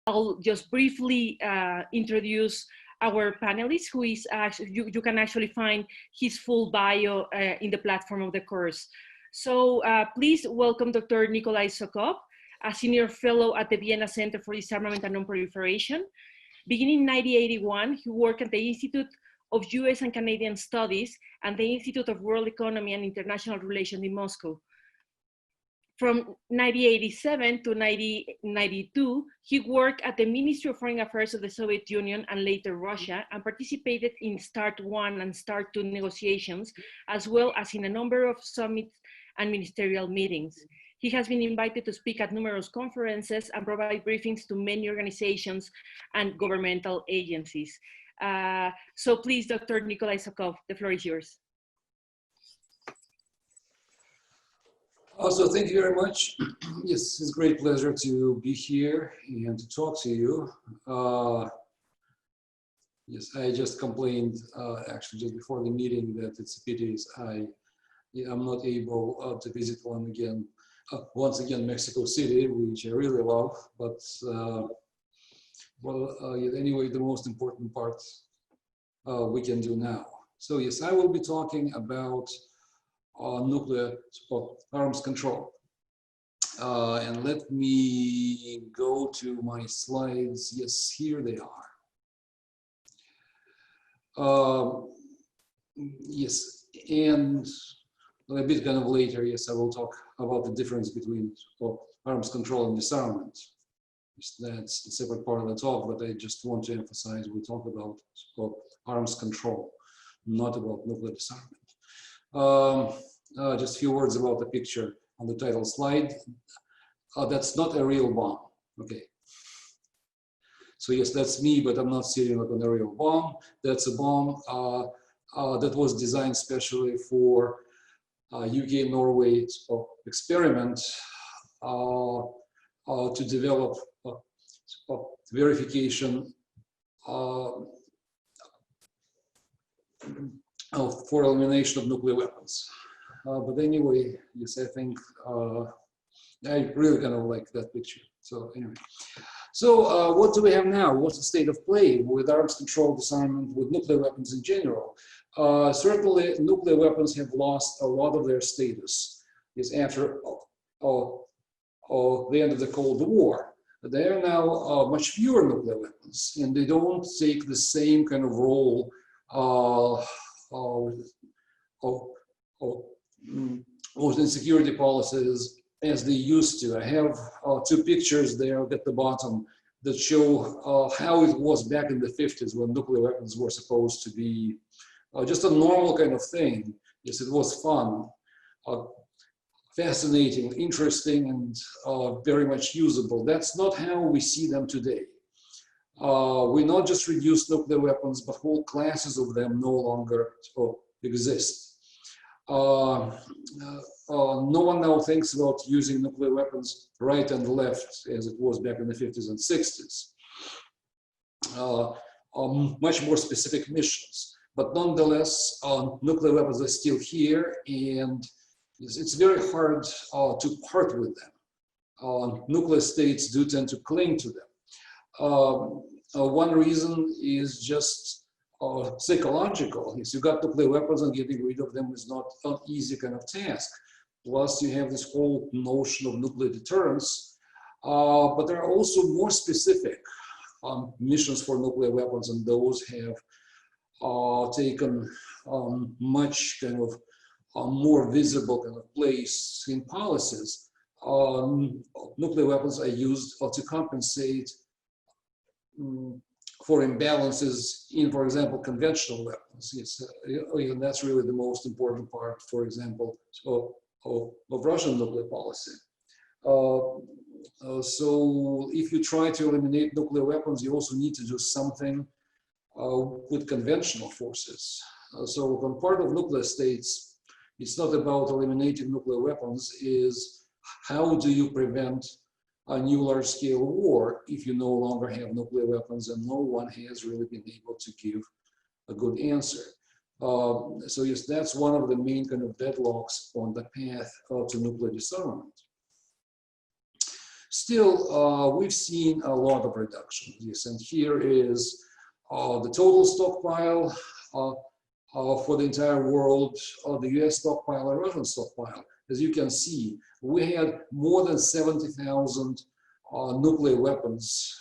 I'll just briefly introduce our panelist, who is actually, you can actually find his full bio in the platform of the course. So please welcome Dr. Nikolai Sokov, a senior fellow at the Vienna Center for Disarmament and Non-proliferation. Beginning in 1981, he worked at the Institute of US and Canadian Studies and the Institute of World Economy and International Relations in Moscow. From 1987 to 1992, he worked at the Ministry of Foreign Affairs of the Soviet Union and later Russia, and participated in START I and START II negotiations, as well as in a number of summits and ministerial meetings. He has been invited to speak at numerous conferences and provide briefings to many organizations and governmental agencies. So please, Dr. Nikolai Sokov, the floor is yours. Also, thank you very much. Yes, it's a great pleasure to be here and to talk to you. Yes, I just complained actually just before the meeting that it's a pity I'm not able to visit once again Mexico City, which I really love. But anyway, the most important part we can do now. So yes, I will be talking about nuclear arms control. And let me go to my slides. Yes, here they are. Yes, and a bit kind of later, yes, I will talk about the difference between arms control and disarmament. That's a separate part of the talk, but I just want to emphasize we talk about arms control, not about nuclear disarmament. Just a few words about the picture on the title slide. That's not a real bomb. Okay. So yes, that's me, but I'm not sitting like on a real bomb. That's a bomb that was designed specially for UK Norway experiment to develop verification for elimination of nuclear weapons. But anyway, yes, I think I really kind of like that picture. So anyway, so what do we have now? What's the state of play with arms control, disarmament, with nuclear weapons in general? Certainly, nuclear weapons have lost a lot of their status. Yes, after the end of the Cold War. There are now much fewer nuclear weapons, and they don't take the same kind of role in security policies as they used to. I have two pictures there at the bottom that show how it was back in the 50s when nuclear weapons were supposed to be just a normal kind of thing. Yes, it was fun, fascinating, interesting, and very much usable. That's not how we see them today. We not just reduce nuclear weapons, but whole classes of them no longer exist. No one now thinks about using nuclear weapons right and left as it was back in the 50s and 60s. Much more specific missions. But nonetheless, nuclear weapons are still here, and it's very hard to part with them. Nuclear states do tend to cling to them. One reason is just psychological. If you got nuclear weapons and getting rid of them is not an easy kind of task. Plus, you have this whole notion of nuclear deterrence. But there are also more specific missions for nuclear weapons, and those have taken much kind of more visible kind of place in policies. Nuclear weapons are used to compensate for imbalances in, for example, conventional weapons. Yes, and that's really the most important part, for example, of Russian nuclear policy. So if you try to eliminate nuclear weapons, you also need to do something with conventional forces. So on part of nuclear states, it's not about eliminating nuclear weapons, is how do you prevent a new large-scale war if you no longer have nuclear weapons, and no one has really been able to give a good answer. So yes, that's one of the main kind of deadlocks on the path to nuclear disarmament. Still, we've seen a lot of reduction. Yes, and here is the total stockpile for the entire world, the US stockpile and Russian stockpile. As you can see, we had more than 70,000 nuclear weapons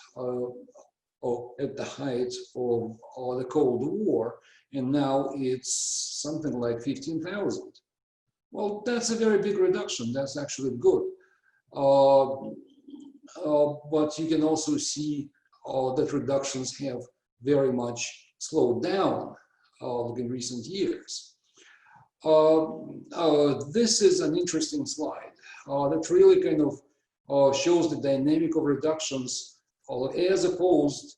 at the height of the Cold War, and now it's something like 15,000. Well, that's a very big reduction. That's actually good. But you can also see that reductions have very much slowed down in recent years. This is an interesting slide that really kind of shows the dynamic of reductions as opposed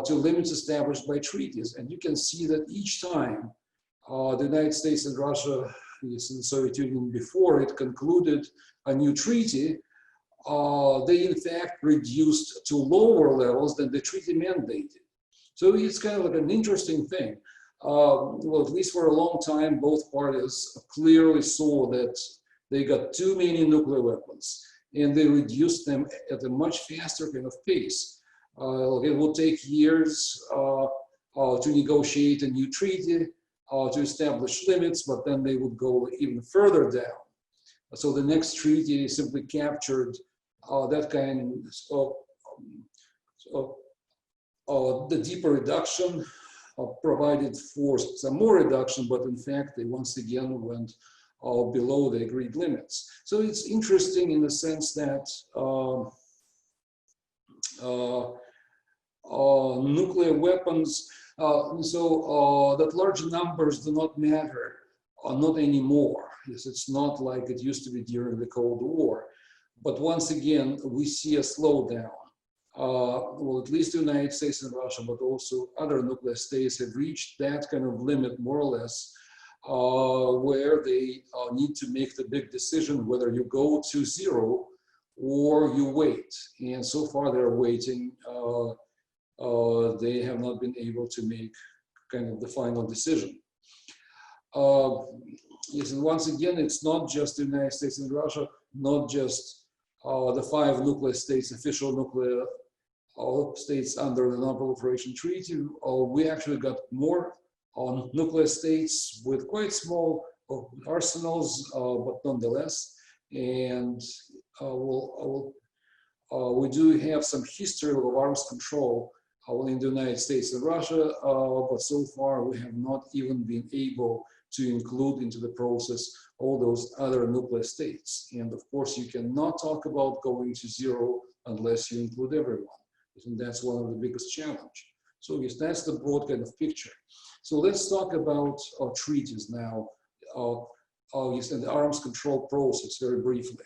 to limits established by treaties. And you can see that each time the United States and Russia, yes, and the Soviet Union before it concluded a new treaty, they in fact reduced to lower levels than the treaty mandated. So it's kind of like an interesting thing. Well, at least for a long time, both parties clearly saw that they got too many nuclear weapons, and they reduced them at a much faster kind of pace. It will take years to negotiate a new treaty, to establish limits, but then they would go even further down. So the next treaty simply captured that kind of the deeper reduction, provided for some more reduction, but in fact they once again went below the agreed limits. So it's interesting in the sense that nuclear weapons, that large numbers do not matter, not anymore. Yes, it's not like it used to be during the Cold War. But once again, we see a slowdown. Well, at least the United States and Russia, but also other nuclear states have reached that kind of limit, more or less, where they need to make the big decision whether you go to zero or you wait. And so far they're waiting. They have not been able to make kind of the final decision. Yes, and once again, it's not just the United States and Russia, not just the 5 nuclear states, official nuclear states under the Non-proliferation Treaty. We actually got more nuclear states with quite small arsenals, but nonetheless. And we do have some history of arms control in the United States and Russia, but so far we have not even been able to include into the process all those other nuclear states. And of course, you cannot talk about going to zero unless you include everyone. And that's one of the biggest challenges. So yes, that's the broad kind of picture. So let's talk about treaties now. Yes, and the arms control process very briefly.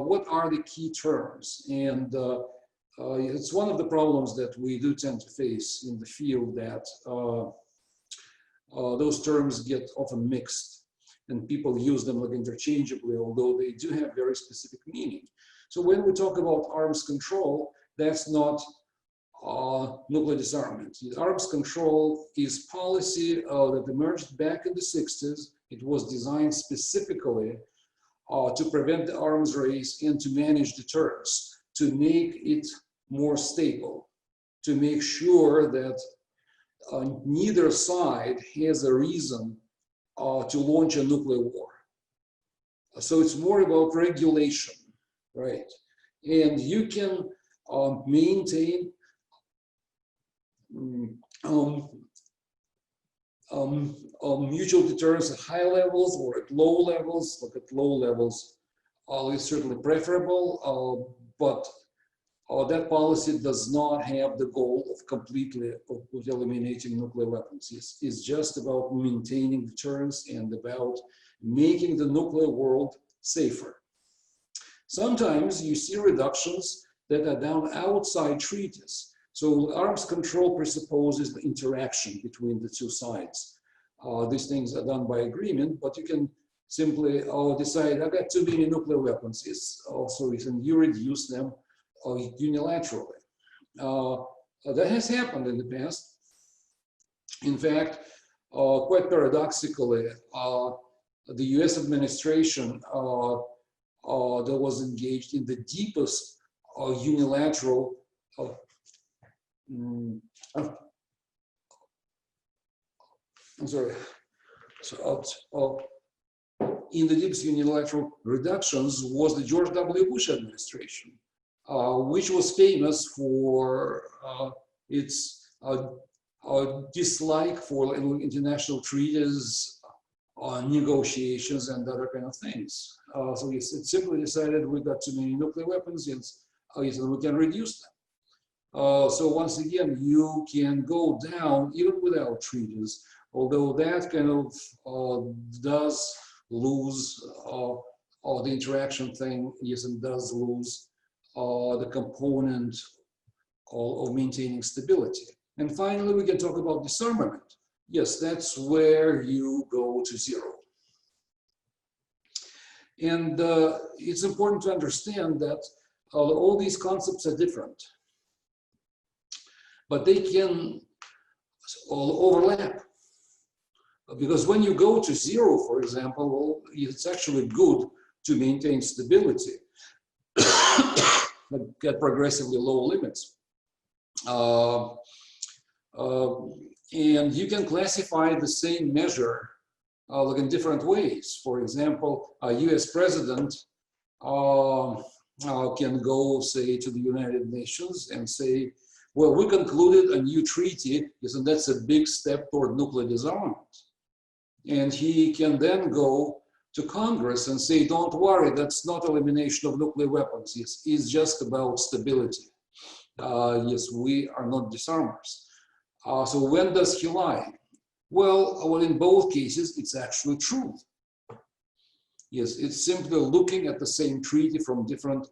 What are the key terms? And it's one of the problems that we do tend to face in the field, that those terms get often mixed and people use them like interchangeably, although they do have very specific meaning. So when we talk about arms control, that's not nuclear disarmament. Arms control is policy that emerged back in the 60s. It was designed specifically to prevent the arms race and to manage deterrence, to make it more stable, to make sure that neither side has a reason to launch a nuclear war. So it's more about regulation, right? And you can maintain mutual deterrence at high levels or at low levels. Look, at low levels is certainly preferable, but that policy does not have the goal of completely eliminating nuclear weapons. It's just about maintaining deterrence and about making the nuclear world safer. Sometimes you see reductions that are done outside treaties. So arms control presupposes the interaction between the two sides. These things are done by agreement, but you can simply decide, I got too many nuclear weapons. It's also reason you reduce them unilaterally. That has happened in the past. In fact, quite paradoxically, the US administration that was engaged in the deepest unilateral I'm sorry. So, in the deepest unilateral reductions was the George W. Bush administration, which was famous for its dislike for international treaties, negotiations, and other kind of things. So it simply decided we got too many nuclear weapons, and we can reduce them. So once again, you can go down even without treaties, although that kind of does lose the interaction thing, yes, and does lose the component of maintaining stability. And finally, we can talk about disarmament. Yes, that's where you go to zero. And it's important to understand that all these concepts are different, but they can all overlap. Because when you go to zero, for example, well, it's actually good to maintain stability at progressively low limits. And you can classify the same measure like in different ways. For example, a US president can go, say, to the United Nations and say, well, we concluded a new treaty, and that's a big step toward nuclear disarmament. And he can then go to Congress and say, don't worry, that's not elimination of nuclear weapons. It's just about stability. Yes, we are not disarmers. So when does he lie? Well, in both cases, it's actually true. Yes, it's simply looking at the same treaty from different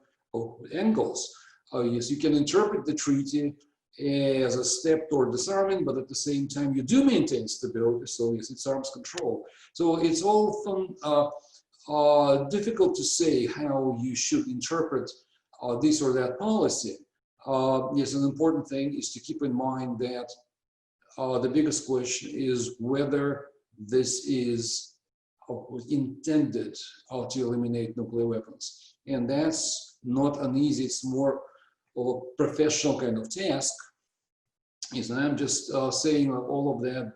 angles. Yes, you can interpret the treaty as a step toward disarming, but at the same time, you do maintain stability. So yes, it's arms control. So it's often difficult to say how you should interpret this or that policy. Yes, an important thing is to keep in mind that the biggest question is whether this is intended to eliminate nuclear weapons. And that's not an easy, it's more of a professional kind of task. Yes, and I'm just saying all of that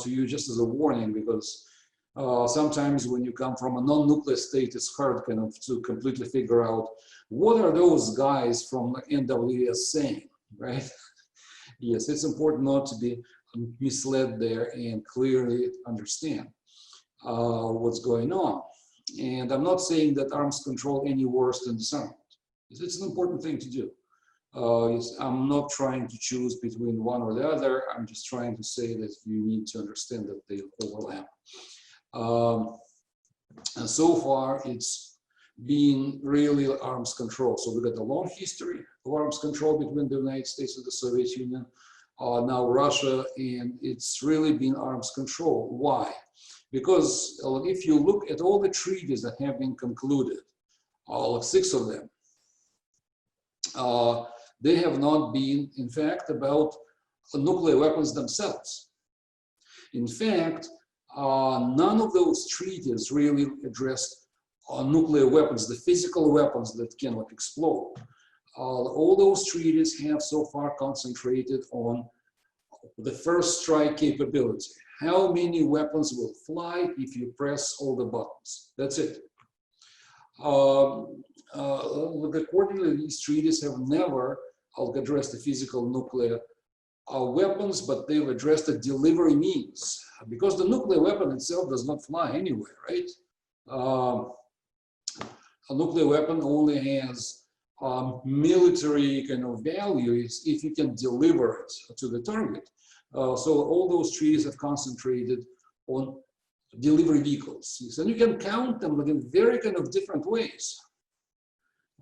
to you just as a warning, because sometimes when you come from a non-nuclear state, it's hard kind of to completely figure out what are those guys from NWS saying, right? Yes, it's important not to be misled there and clearly understand what's going on. And I'm not saying that arms control any worse than disarmament. It's an important thing to do. Yes, I'm not trying to choose between one or the other. I'm just trying to say that you need to understand that they overlap. And so far, it's been really arms control. So we've got a long history of arms control between the United States and the Soviet Union, now Russia, and it's really been arms control. Why? Because if you look at all the treaties that have been concluded, all of 6 of them, they have not been, in fact, about nuclear weapons themselves. In fact, none of those treaties really addressed nuclear weapons, the physical weapons that can explode. All those treaties have so far concentrated on the first strike capability. How many weapons will fly if you press all the buttons? That's it. Accordingly, these treaties have never addressed the physical nuclear weapons, but they've addressed the delivery means, because the nuclear weapon itself does not fly anywhere, right? A nuclear weapon only has military kind of values if you can deliver it to the target. So all those treaties have concentrated on delivery vehicles. And you can count them in very kind of different ways.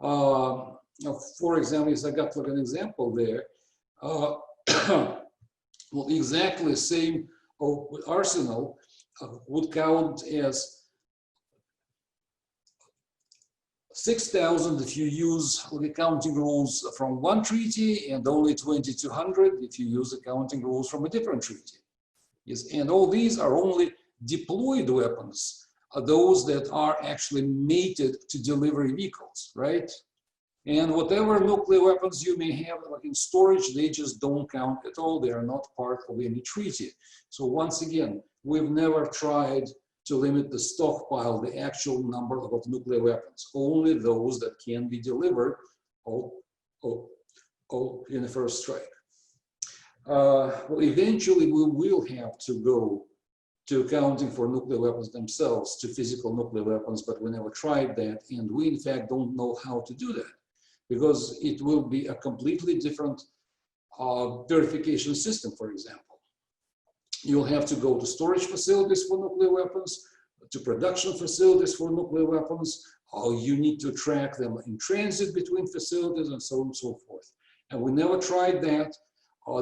For example, I got an example there. Well, exactly the same arsenal would count as 6,000 if you use the counting rules from one treaty, and only 2,200 if you use the counting rules from a different treaty. Yes, and all these are only deployed weapons those that are actually mated to delivery vehicles, right? And whatever nuclear weapons you may have, like in storage, they just don't count at all. They are not part of any treaty. So once again, we've never tried to limit the stockpile, the actual number of nuclear weapons, only those that can be delivered in the first strike. Well, eventually we will have to go to accounting for nuclear weapons themselves, to physical nuclear weapons, but we never tried that. And we in fact don't know how to do that, because it will be a completely different verification system, for example. You'll have to go to storage facilities for nuclear weapons, to production facilities for nuclear weapons. You need to track them in transit between facilities and so on and so forth. And we never tried that.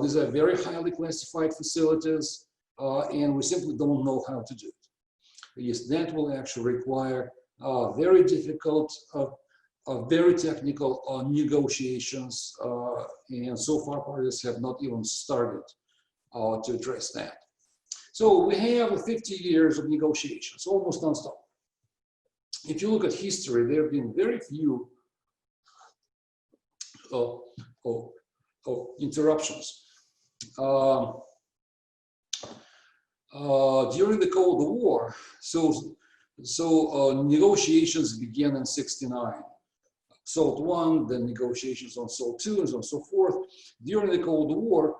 These are very highly classified facilities, and we simply don't know how to do it. Yes, that will actually require very difficult, very technical negotiations, and so far parties have not even started to address that. So we have 50 years of negotiations, almost nonstop. If you look at history, there have been very few interruptions. During the Cold War, negotiations began in '69. SALT I, then negotiations on SALT II, and so on and so forth. During the Cold War,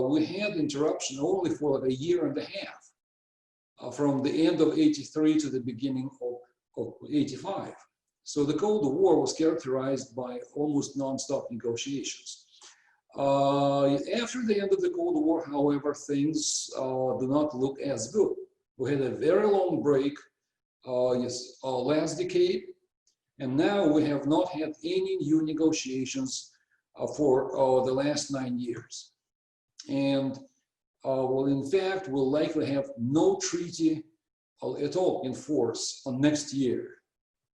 we had interruption only for like a year and a half, from the end of '83 to the beginning of '85. So the Cold War was characterized by almost non-stop negotiations. After the end of the Cold War, however, things do not look as good. We had a very long break last decade, and now we have not had any new negotiations for the last 9 years. And well, in fact, we'll likely have no treaty at all in force on next year.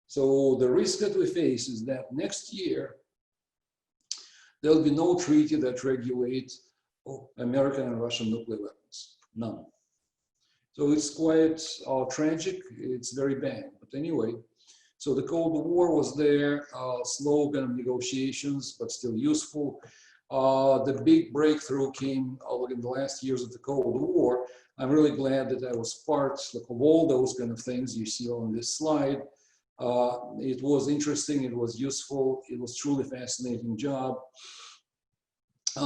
So the risk that we face is that next year, there'll be no treaty that regulates American and Russian nuclear weapons, none. So it's quite tragic, it's very bad. But anyway, so the Cold War was there, slogan of negotiations, but still useful. The big breakthrough came in the last years of the Cold War. I'm really glad that I was part of all those kind of things you see on this slide. It was interesting, it was useful, it was truly fascinating job. The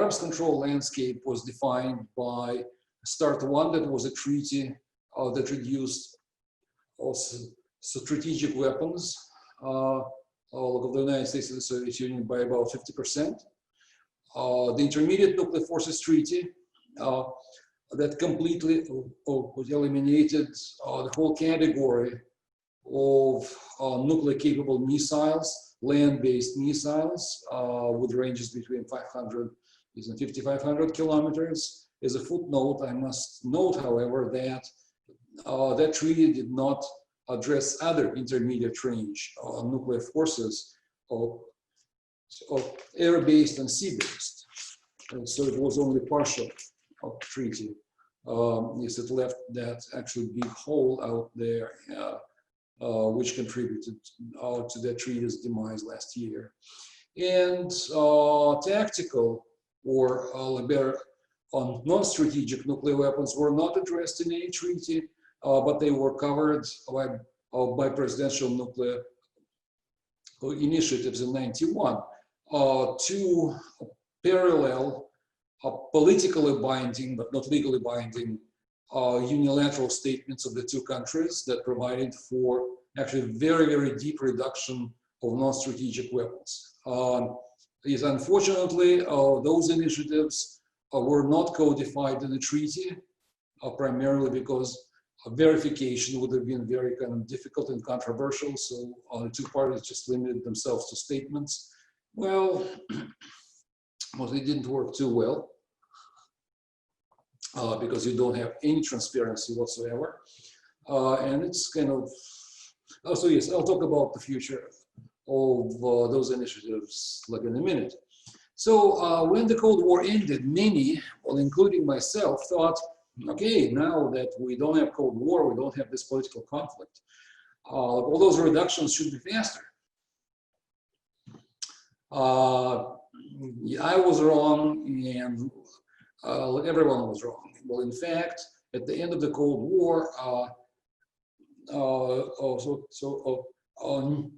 arms control landscape was defined by START I, that was a treaty that reduced also strategic weapons of the United States and the Soviet Union by about 50%. The Intermediate Nuclear Forces Treaty that completely eliminated the whole category of nuclear capable missiles, land-based missiles with ranges between 500 and 5,500 kilometers. As a footnote, I must note, however, that that treaty did not address other intermediate range nuclear forces of air-based and sea-based. And so it was only partial treaty. Yes, it left that actually big hole out there, which contributed to that treaty's demise last year. And tactical or better, non-strategic nuclear weapons were not addressed in any treaty, but they were covered by presidential nuclear initiatives in '91. Two parallel, politically binding but not legally binding unilateral statements of the two countries that provided for actually very, very deep reduction of non-strategic weapons. Yes, unfortunately, those initiatives were not codified in the treaty, primarily because verification would have been very kind of difficult and controversial. So the two parties just limited themselves to statements. Well, they didn't work too well because you don't have any transparency whatsoever. And it's kind of, so yes, I'll talk about the future of those initiatives like in a minute. So when the Cold War ended, many, well, including myself, thought, okay, now that we don't have Cold War, we don't have this political conflict, all those reductions should be faster. I was wrong, and everyone was wrong. Well, in fact, at the end of the Cold War,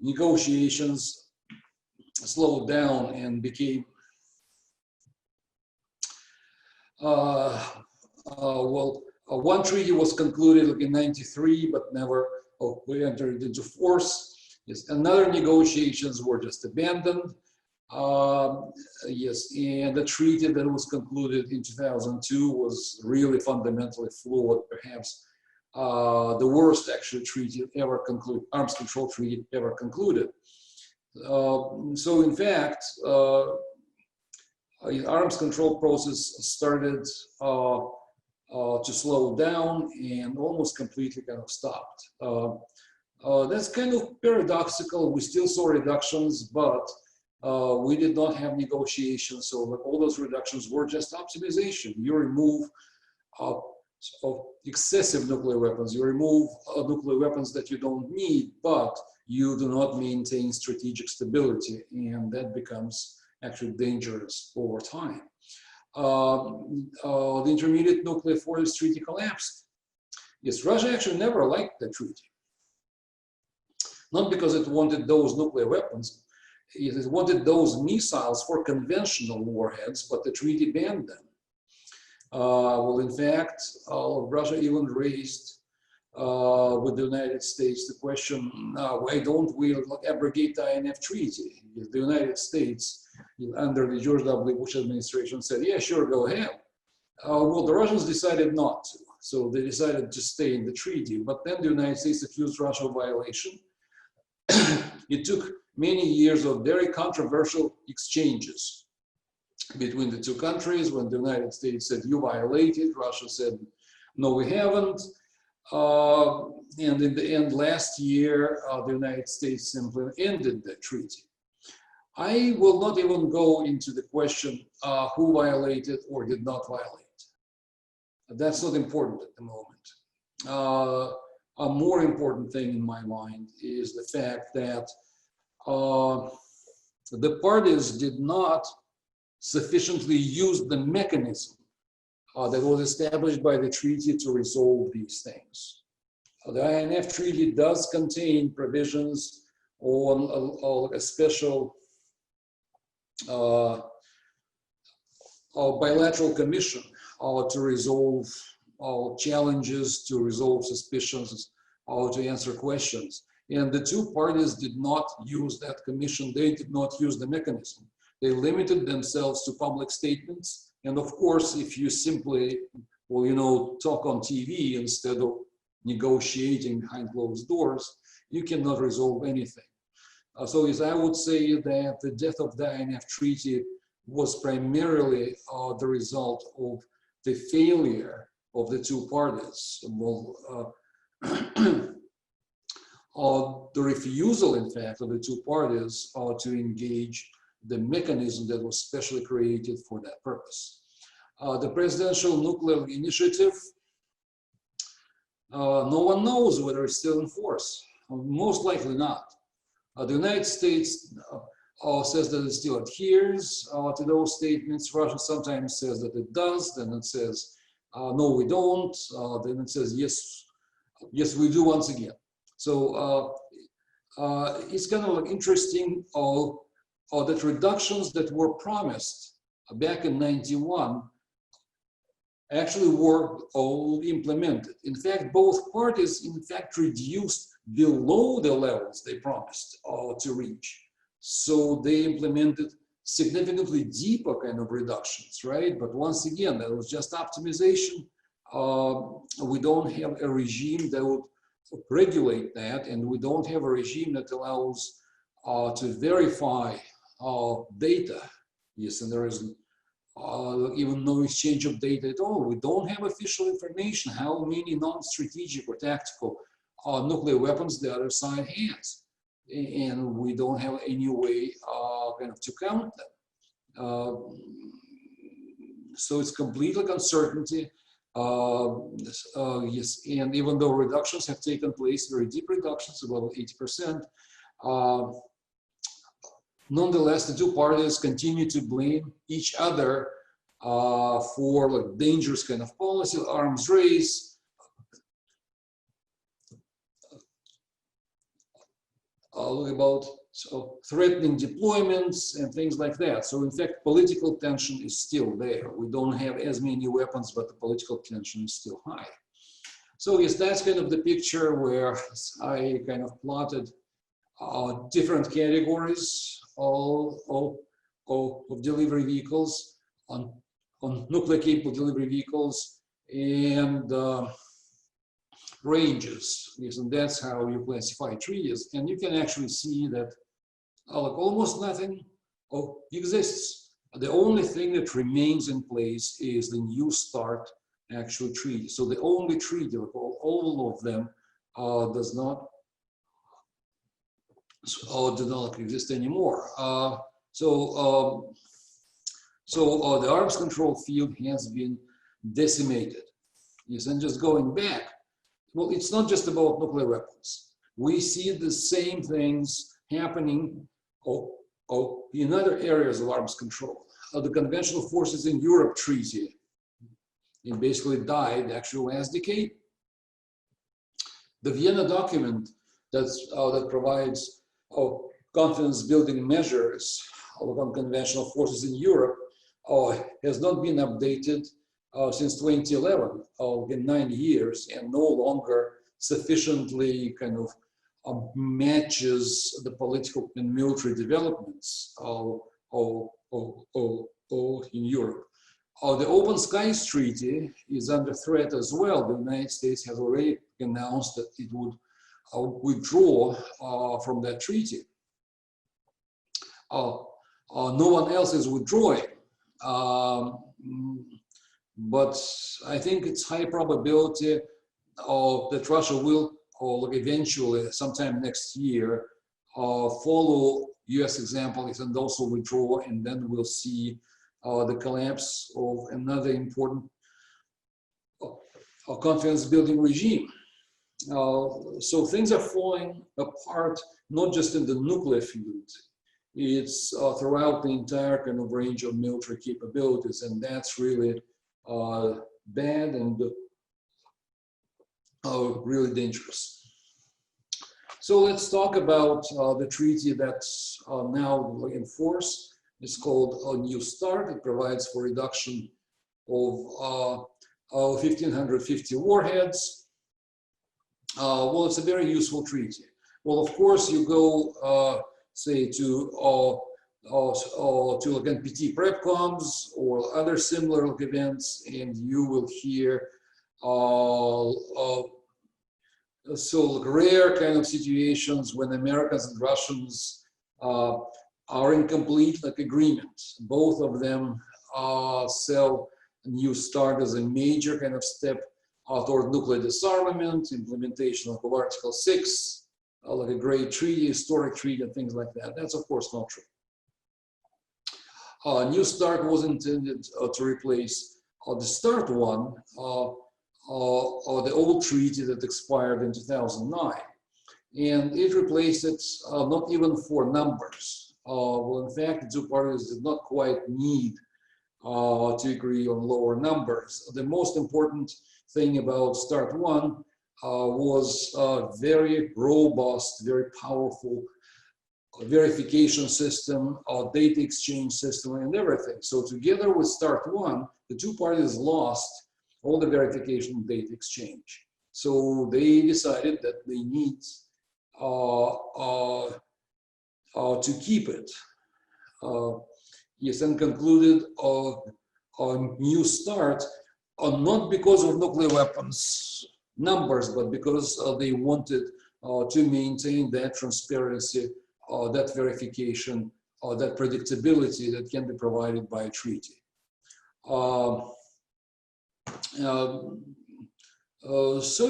negotiations slowed down and became one treaty was concluded like in '93, but never entered into force. Yes, another negotiations were just abandoned. Yes, and the treaty that was concluded in 2002 was really fundamentally flawed, perhaps the worst actually treaty ever concluded, arms control treaty ever concluded. So in fact, arms control process started to slow down and almost completely kind of stopped. That's kind of paradoxical. We still saw reductions, but we did not have negotiations, so all those reductions were just optimization. You remove excessive nuclear weapons, you remove nuclear weapons that you don't need, but you do not maintain strategic stability, and that becomes actually dangerous over time. The Intermediate Nuclear Force Treaty collapsed. Yes, Russia actually never liked the treaty. Not because it wanted those nuclear weapons, it wanted those missiles for conventional warheads, but the treaty banned them. Well, in fact, Russia even raised with the United States the question, why don't we abrogate the INF Treaty? The United States, under the George W. Bush administration, said, yeah, sure, go ahead. Well, the Russians decided not to. So they decided to stay in the treaty. But then the United States accused Russia of violation. It took many years of very controversial exchanges between the two countries. When the United States said, you violated, Russia said, no, we haven't. And in the end, last year, the United States simply ended the treaty. I will not even go into the question who violated or did not violate. That's not important at the moment. A more important thing in my mind is the fact that the parties did not sufficiently use the mechanism that was established by the treaty to resolve these things. The INF Treaty does contain provisions on a special bilateral commission to resolve challenges, to resolve suspicions, to answer questions. And the two parties did not use that commission. They did not use the mechanism. They limited themselves to public statements. And of course, if you simply, talk on TV instead of negotiating behind closed doors, you cannot resolve anything. So I would say that the death of the INF Treaty was primarily the result of the failure of the two parties. Well, the refusal, in fact, of the two parties to engage the mechanism that was specially created for that purpose. The Presidential Nuclear Initiative, no one knows whether it's still in force. Most likely not. The United States says that it still adheres to those statements. Russia sometimes says that it does, then it says, no, we don't. Then it says, yes, we do once again. So it's kind of interesting that reductions that were promised back in '91 actually were all implemented. In fact, both parties, reduced below the levels they promised to reach. So they implemented significantly deeper kind of reductions, right? But once again, that was just optimization. We don't have a regime that would regulate that, and we don't have a regime that allows to verify data. Yes, and there is even no exchange of data at all. We don't have official information how many non-strategic or tactical nuclear weapons the other side has, and we don't have any way to count them. So it's complete uncertainty. Yes, and even though reductions have taken place, very deep reductions, about 80%, nonetheless, the two parties continue to blame each other for like dangerous kind of policy, arms race, about threatening deployments and things like that. So in fact, political tension is still there. We don't have as many weapons, but the political tension is still high. So yes, that's kind of the picture where I kind of plotted different categories of delivery vehicles on nuclear capable delivery vehicles and ranges. Yes, and that's how you classify treaties. And you can actually see that like almost nothing exists. The only thing that remains in place is the New START actual treaty. So the only treaty, like all of them, does not exist anymore. So the arms control field has been decimated. Yes, and just going back, well, it's not just about nuclear weapons. We see the same things happening in other areas of arms control. The Conventional Forces in Europe Treaty, it basically died actually last decade. The Vienna document that provides confidence building measures on conventional forces in Europe has not been updated since 2011, in 9 years, and no longer sufficiently kind of matches the political and military developments in Europe. The Open Skies Treaty is under threat as well. The United States has already announced that it would withdraw from that treaty. No one else is withdrawing. But I think it's high probability that Russia will eventually, sometime next year, follow US examples and also withdraw, and then we'll see the collapse of another important confidence building regime. So things are falling apart, not just in the nuclear field. It's throughout the entire kind of range of military capabilities, and that's really bad and really dangerous. So let's talk about the treaty that's now in force. It's called New START. It provides for reduction of 1,550 warheads. Well, it's a very useful treaty. Well, of course, you go, say, to NPT PrepComs or other similar events, and you will hear so rare kind of situations when Americans and Russians are in complete agreement. Both of them sell New START as a major kind of step toward nuclear disarmament, implementation of Article 6, like a great treaty, historic treaty, and things like that. That's of course not true. New START was intended to replace the START one, the old treaty that expired in 2009. And it replaced it not even for numbers. Well, in fact, the two parties did not quite need to agree on lower numbers. The most important thing about START 1 was a very robust, very powerful verification system, data exchange system, and everything. So together with START 1, the two parties lost all the verification and data exchange. So they decided that they need to keep it. Yes, and concluded a New START, not because of nuclear weapons numbers, but because they wanted to maintain that transparency, that verification, that predictability that can be provided by a treaty. So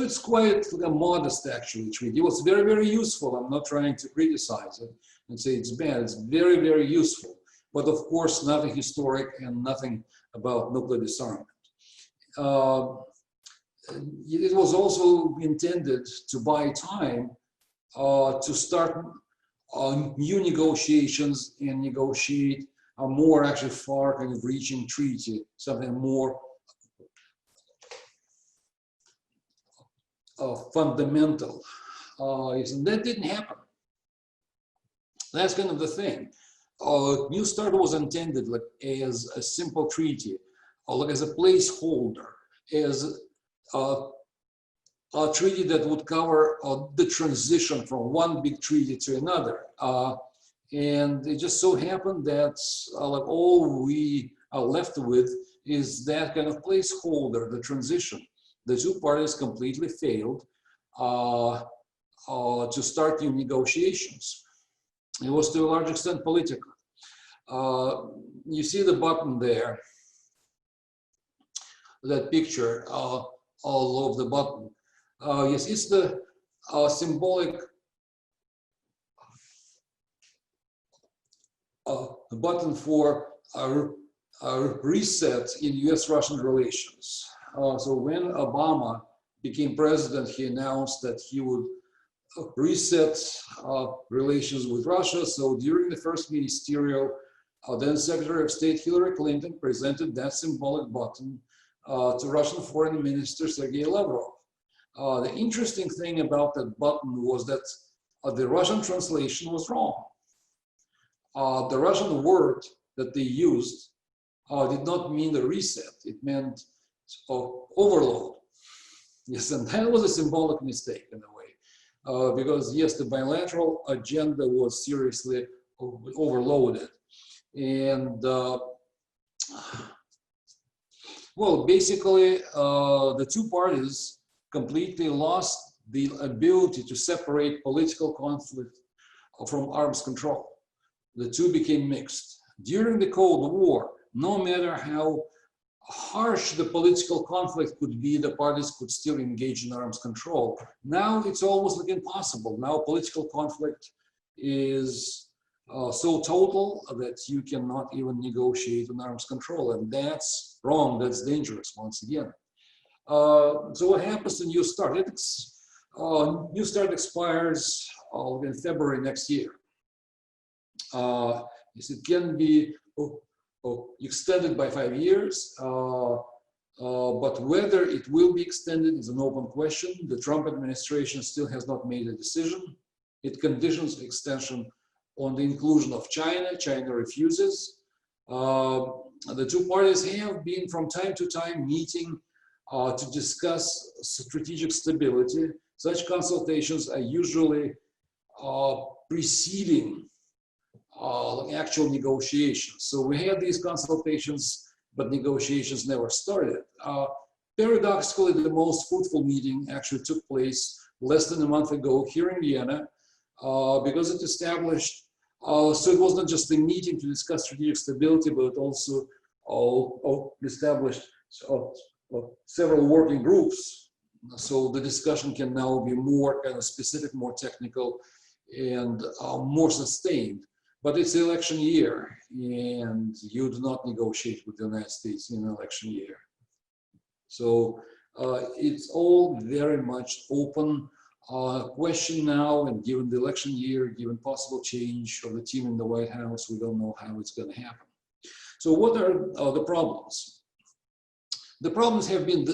it's quite a modest, actually, treaty. It was very, very useful. I'm not trying to criticize it and say it's bad. It's very, very useful. But of course, nothing historic and nothing about nuclear disarmament. it was also intended to buy time to start new negotiations and negotiate a more actually far kind of reaching treaty, something more fundamental. And that didn't happen. That's kind of the thing. New START was intended like as a simple treaty, like as a placeholder, as a treaty that would cover the transition from one big treaty to another. And it just so happened that like all we are left with is that kind of placeholder, the transition. The two parties completely failed to start new negotiations. It was to a large extent political. You see the button there, that picture all of the button. Yes, it's the symbolic button for a reset in US-Russian relations. So when Obama became president, he announced that he would reset relations with Russia. So during the first ministerial, then Secretary of State Hillary Clinton presented that symbolic button to Russian Foreign Minister Sergei Lavrov. The interesting thing about that button was that the Russian translation was wrong. The Russian word that they used did not mean the reset. It meant overload. Yes, and that was a symbolic mistake in a way, because yes, the bilateral agenda was seriously overloaded. And well, basically, the two parties completely lost the ability to separate political conflict from arms control. The two became mixed. During the Cold War, no matter how harsh the political conflict could be, the parties could still engage in arms control. Now it's almost like impossible. Now political conflict is so total that you cannot even negotiate on arms control, and that's wrong, that's dangerous once again. So what happens to New START? New START expires in February next year. It can be extended by 5 years, but whether it will be extended is an open question. The Trump administration still has not made a decision. It conditions extension on the inclusion of China. China refuses. The two parties have been from time to time meeting to discuss strategic stability. Such consultations are usually preceding actual negotiations. So we had these consultations, but negotiations never started. Paradoxically, the most fruitful meeting actually took place less than a month ago here in Vienna, because it established, so it was not just a meeting to discuss strategic stability, but it also established several working groups. So the discussion can now be more kind of specific, more technical, and more sustained. But it's election year, and you do not negotiate with the United States in an election year. So it's all very much open question now, and given the election year, given possible change of the team in the White House, we don't know how it's going to happen. So what are the problems? The problems have been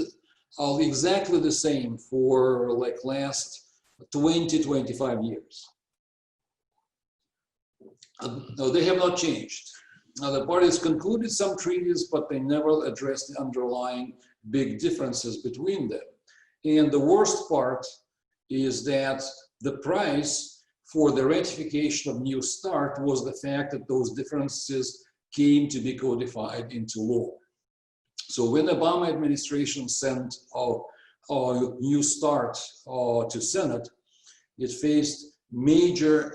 exactly the same for like last 20, 25 years. They have not changed. The parties concluded some treaties, but they never addressed the underlying big differences between them. And the worst part is that the price for the ratification of New START was the fact that those differences came to be codified into law. So when the Obama administration sent New START to Senate, it faced major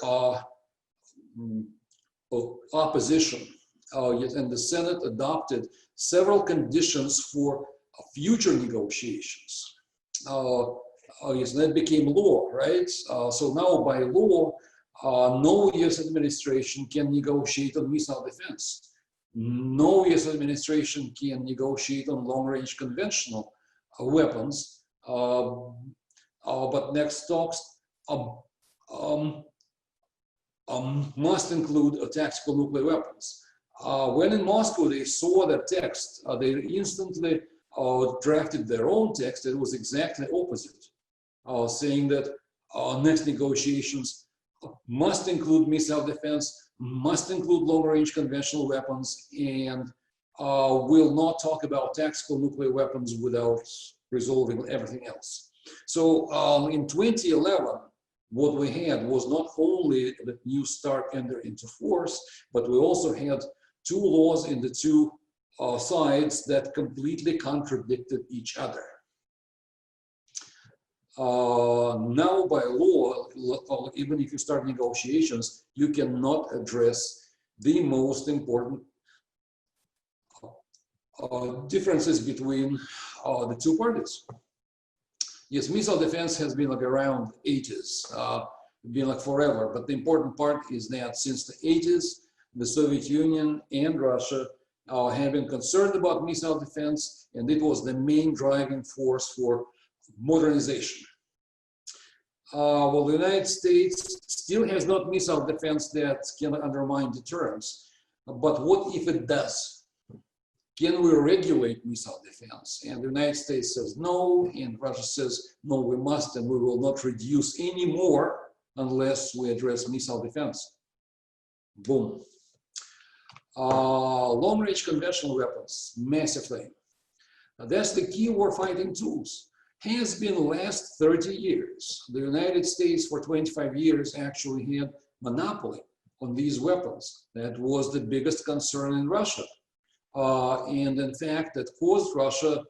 opposition, and the Senate adopted several conditions for future negotiations. Yes, that became law, right? So now by law, no US administration can negotiate on missile defense. No US administration can negotiate on long-range conventional weapons But next talks must include tactical nuclear weapons. When in Moscow they saw that text, they instantly drafted their own text. It was exactly opposite, saying that next negotiations must include missile defense, must include long-range conventional weapons, and will not talk about tactical nuclear weapons without resolving everything else. So in 2011, what we had was not only the New START entered into force, but we also had two laws in the two sides that completely contradicted each other. Now by law, even if you start negotiations, you cannot address the most important differences between the two parties. Yes, missile defense has been like around 80s, been like forever, but the important part is that since the 80s, the Soviet Union and Russia have been concerned about missile defense, and it was the main driving force for modernization. Well, the United States still has not missile defense that can undermine deterrence, but what if it does? Can we regulate missile defense? And the United States says no, and Russia says no, we must, and we will not reduce any more unless we address missile defense. Boom. Long-range conventional weapons, massive thing. That's the key warfighting tools. Has been the last 30 years. The United States for 25 years actually had monopoly on these weapons. That was the biggest concern in Russia. And in fact, that caused Russia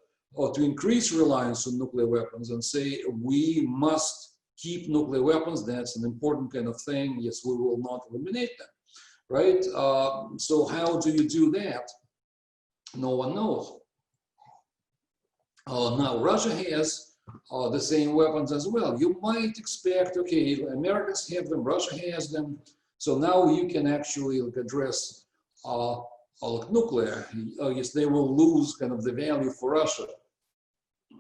to increase reliance on nuclear weapons and say, we must keep nuclear weapons. That's an important kind of thing. Yes, we will not eliminate them, right? So how do you do that? No one knows. Now, Russia has the same weapons as well. You might expect, okay, Americans have them, Russia has them. So now you can actually address nuclear. Yes, they will lose kind of the value for Russia.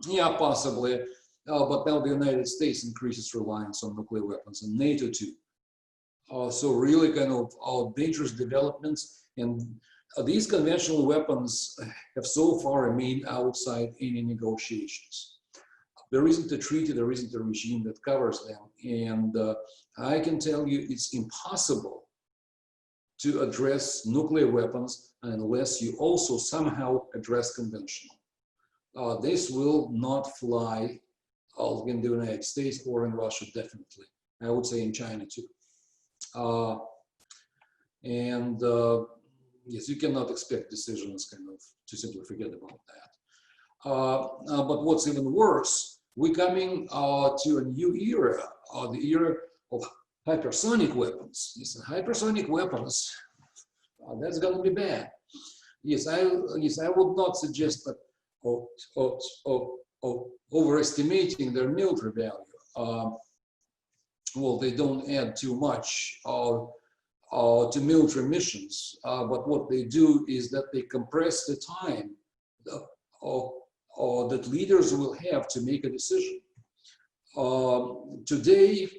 Yeah, possibly. But now the United States increases reliance on nuclear weapons, and NATO too. So really kind of dangerous developments. And these conventional weapons have so far remained outside any negotiations. There isn't a treaty, there isn't a regime that covers them. And I can tell you it's impossible to address nuclear weapons unless you also somehow address conventional. This will not fly in the United States or in Russia, definitely. I would say in China too. Yes, you cannot expect decisions kind of to simply forget about that. But what's even worse, we're coming to a new era, the era of hypersonic weapons. Yes, hypersonic weapons, that's going to be bad. Yes, I would not suggest that overestimating their military value. Well, they don't add too much to military missions, but what they do is that they compress the time that leaders will have to make a decision. Today,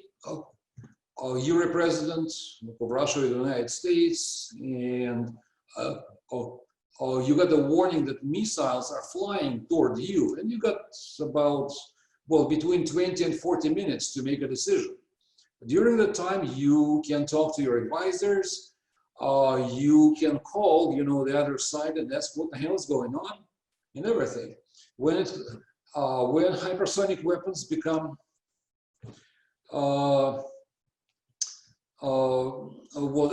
you're a president of Russia or the United States, and you got a warning that missiles are flying toward you, and you got about, well, between 20 and 40 minutes to make a decision. During that time, you can talk to your advisors, you can call, the other side and ask what the hell is going on and everything. When hypersonic weapons become a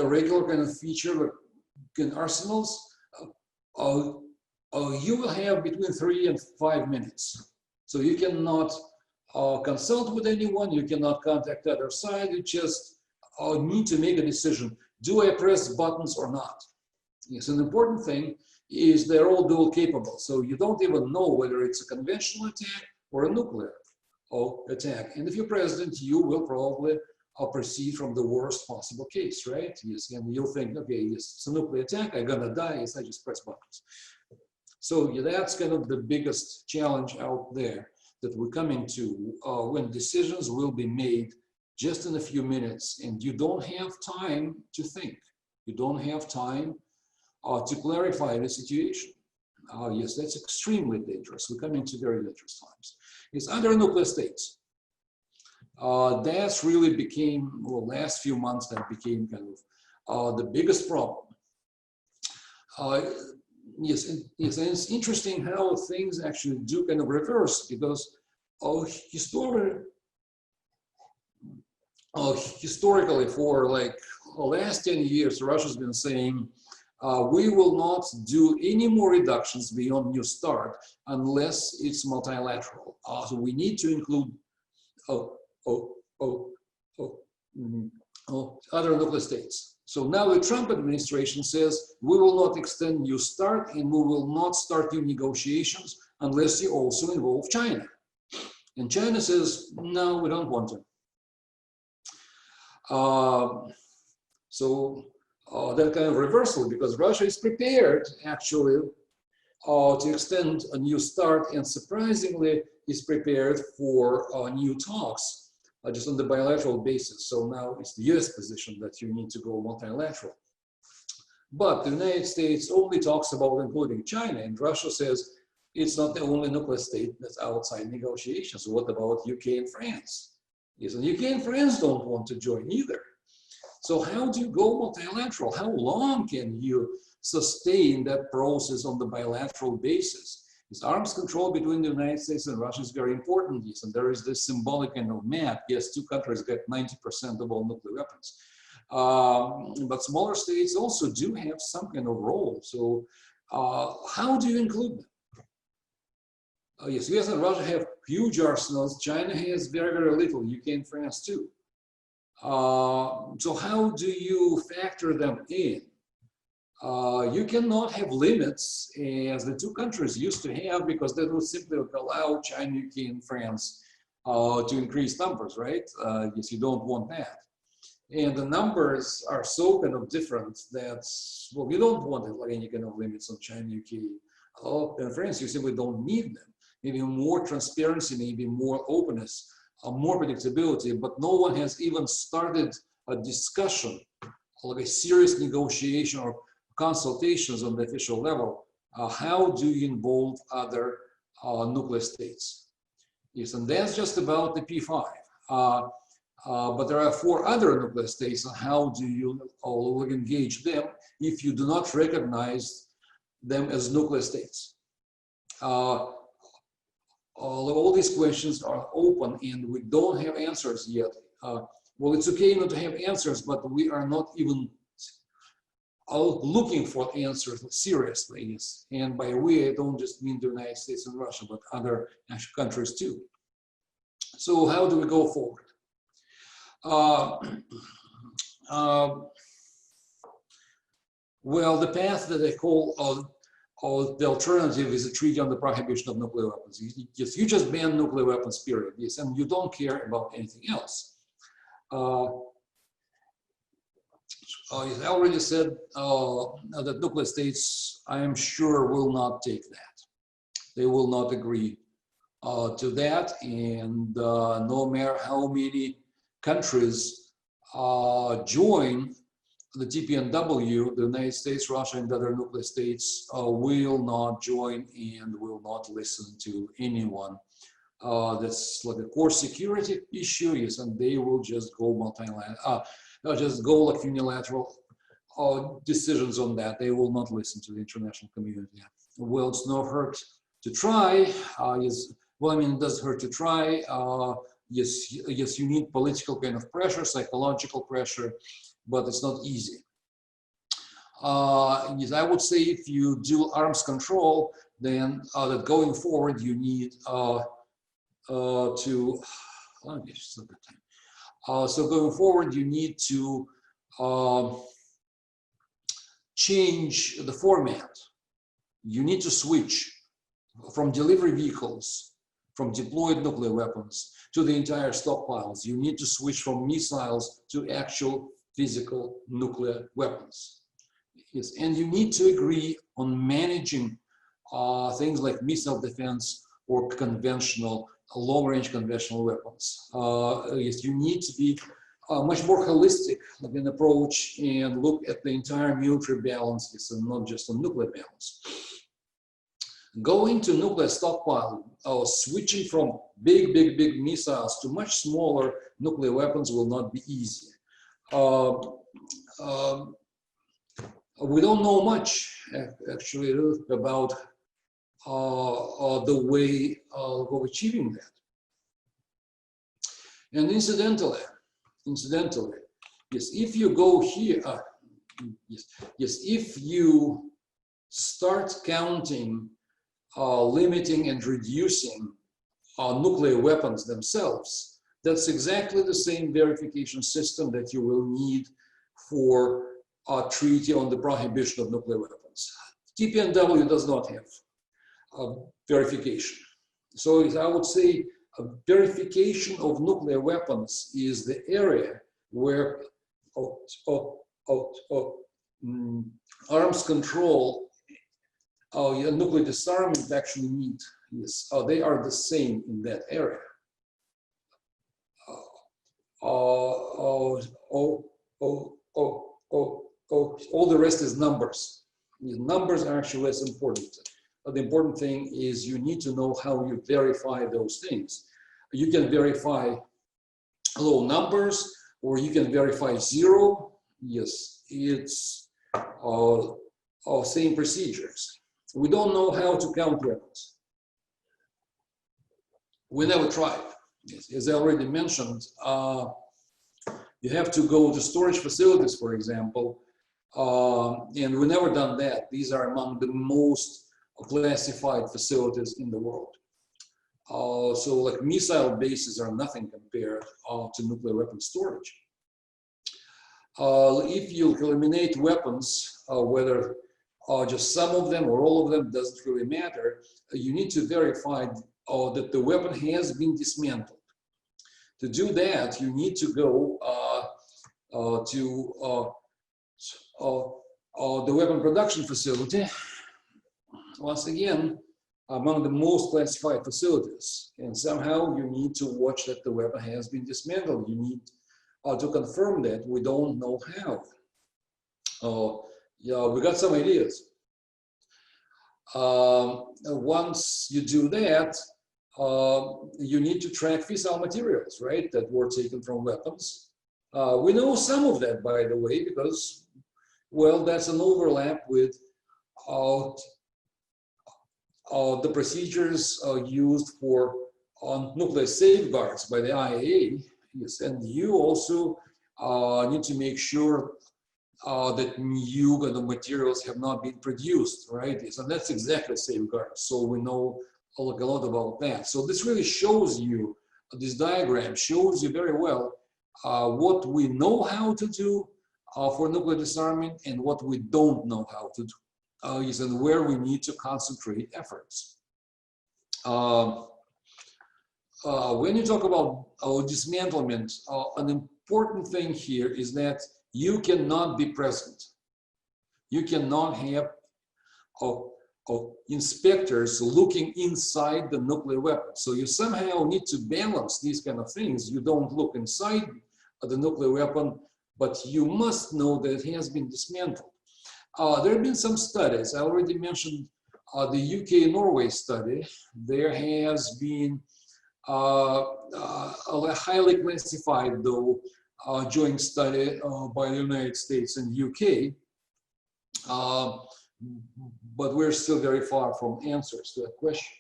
regular kind of feature in arsenals, you will have between 3 and 5 minutes. So you cannot consult with anyone, you cannot contact the other side, you just need to make a decision. Do I press buttons or not? Yes, an important thing is they're all dual capable. So you don't even know whether it's a conventional attack or a nuclear attack. And if you're president, you will probably proceed from the worst possible case, right? Yes, and you'll think, okay, yes, it's a nuclear attack, I'm gonna die, yes, I just press buttons. So yeah, that's kind of the biggest challenge out there. that we're coming to when decisions will be made just in a few minutes, and you don't have time to think. You don't have time to clarify the situation. Yes, that's extremely dangerous. We're coming to very dangerous times. It's other nuclear states. That's really became, well, last few months, that became kind of the biggest problem. Yes, and it's interesting how things actually do kind of reverse, because historically, for like the last 10 years, Russia's been saying, we will not do any more reductions beyond New START unless it's multilateral. So we need to include other nuclear states. So now the Trump administration says, we will not extend New START and we will not start new negotiations unless you also involve China. And China says, no, we don't want to. That kind of reversal, because Russia is prepared actually to extend a New START, and surprisingly is prepared for new talks just on the bilateral basis. So now it's the US position that you need to go multilateral. But the United States only talks about including China, and Russia says it's not the only nuclear state that's outside negotiations. What about UK and France? Yes, and UK and France don't want to join either. So how do you go multilateral? How long can you sustain that process on the bilateral basis? This arms control between the United States and Russia is very important. Yes, and there is this symbolic kind of map. Yes, two countries get 90% of all nuclear weapons. But smaller states also do have some kind of role. So how do you include them? Yes, US and Russia have huge arsenals. China has very, very little. UK and France too. So how do you factor them in? You cannot have limits as the two countries used to have, because that would simply allow China, UK, and France to increase numbers, right? Yes, you don't want that. And the numbers are so kind of different that, well, you don't want any kind of limits on China, UK, and France. You simply don't need them. Maybe more transparency, maybe more openness, more predictability, but no one has even started a discussion, like a serious negotiation or consultations on the official level. How do you involve other nuclear states? Yes, and that's just about the P5. But there are 4 other nuclear states, and how do you engage them if you do not recognize them as nuclear states? All these questions are open, and we don't have answers yet. Well, it's okay not to have answers, but we are not even looking for answers seriously. Yes. And by we, I don't just mean the United States and Russia, but other countries too. So how do we go forward? Well, the path that I call the alternative is a treaty on the prohibition of nuclear weapons. You just ban nuclear weapons, period. Yes, and you don't care about anything else. I already said that nuclear states, I am sure, will not take that. They will not agree to that, and no matter how many countries join the TPNW, the United States, Russia, and other nuclear states will not join and will not listen to anyone. That's like a core security issue, yes, and they will just go just go like unilateral decisions on that. They will not listen to the international community. Well, it's no hurt to try. Yes, well, I mean, it does hurt to try. Yes, you need political kind of pressure, psychological pressure, but it's not easy. Yes, I would say if you do arms control, then that going forward you need so going forward you need to change the format. You need to switch from delivery vehicles, from deployed nuclear weapons to the entire stockpiles. You need to switch from missiles to actual physical nuclear weapons. Yes, and you need to agree on managing things like missile defense or conventional long-range conventional weapons. Yes, you need to be much more holistic in approach and look at the entire military balance, yes, and not just on nuclear balance. Going to nuclear stockpile, switching from big missiles to much smaller nuclear weapons will not be easy. We don't know much, actually, about the way of achieving that. And incidentally, yes, if you go here, yes, if you start counting, limiting and reducing nuclear weapons themselves, that's exactly the same verification system that you will need for a treaty on the prohibition of nuclear weapons. TPNW does not have verification. So I would say verification of nuclear weapons is the area where arms control and nuclear disarmament actually meet. Yes, they are the same in that area. All the rest is numbers. The numbers are actually less important. The important thing is you need to know how you verify those things. You can verify low numbers, or you can verify zero. Yes, it's same procedures. We don't know how to count weapons. We never tried. Yes, as I already mentioned, you have to go to storage facilities, for example, and we never done that. These are among the most classified facilities in the world. So like missile bases are nothing compared to nuclear weapon storage. If you eliminate weapons, whether just some of them or all of them, doesn't really matter, you need to verify that the weapon has been dismantled. To do that, you need to go to the weapon production facility. Once again, among the most classified facilities, and somehow you need to watch that the weapon has been dismantled. You need to confirm that. We don't know how. Yeah, we got some ideas. Once you do that, you need to track fissile materials, right, that were taken from weapons. We know some of that, by the way, because, well, that's an overlap with the procedures used for nuclear safeguards by the IAEA. Yes, and you also need to make sure that new materials have not been produced, right? Yes, and that's exactly safeguards. So we know a lot about that. So this really shows you, this diagram shows you very well what we know how to do for nuclear disarmament and what we don't know how to do. Yes, and where we need to concentrate efforts. When you talk about dismantlement, an important thing here is that you cannot be present. You cannot have inspectors looking inside the nuclear weapon. So you somehow need to balance these kind of things. You don't look inside the nuclear weapon, but you must know that it has been dismantled. There have been some studies. I already mentioned the UK-Norway study. There has been a highly classified, though, joint study by the United States and UK. But we're still very far from answers to that question.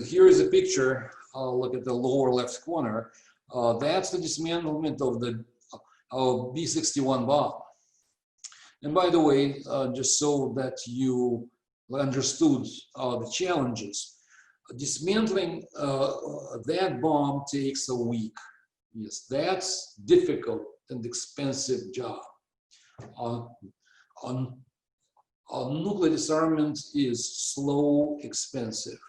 Here is a picture. Look at the lower left corner. That's the dismantlement of the B-61 bomb. And by the way, just so that you understood the challenges, dismantling that bomb takes a week. Yes, that's difficult and expensive job. Nuclear disarmament is slow, expensive.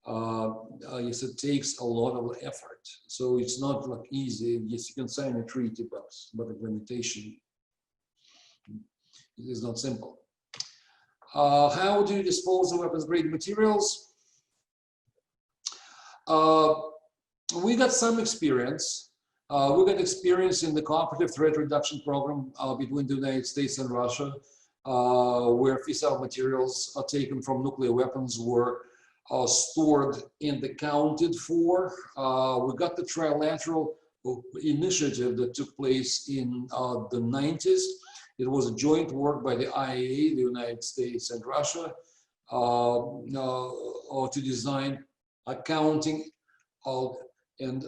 Yes, it takes a lot of effort. So it's not like easy. Yes, you can sign a treaty, but implementation is not simple. How do you dispose of weapons-grade materials? We got some experience. We got experience in the cooperative threat reduction program between the United States and Russia, where fissile materials taken from nuclear weapons were stored and accounted for. We got the trilateral initiative that took place in the 90s. It was a joint work by the IAEA, the United States and Russia, to design accounting and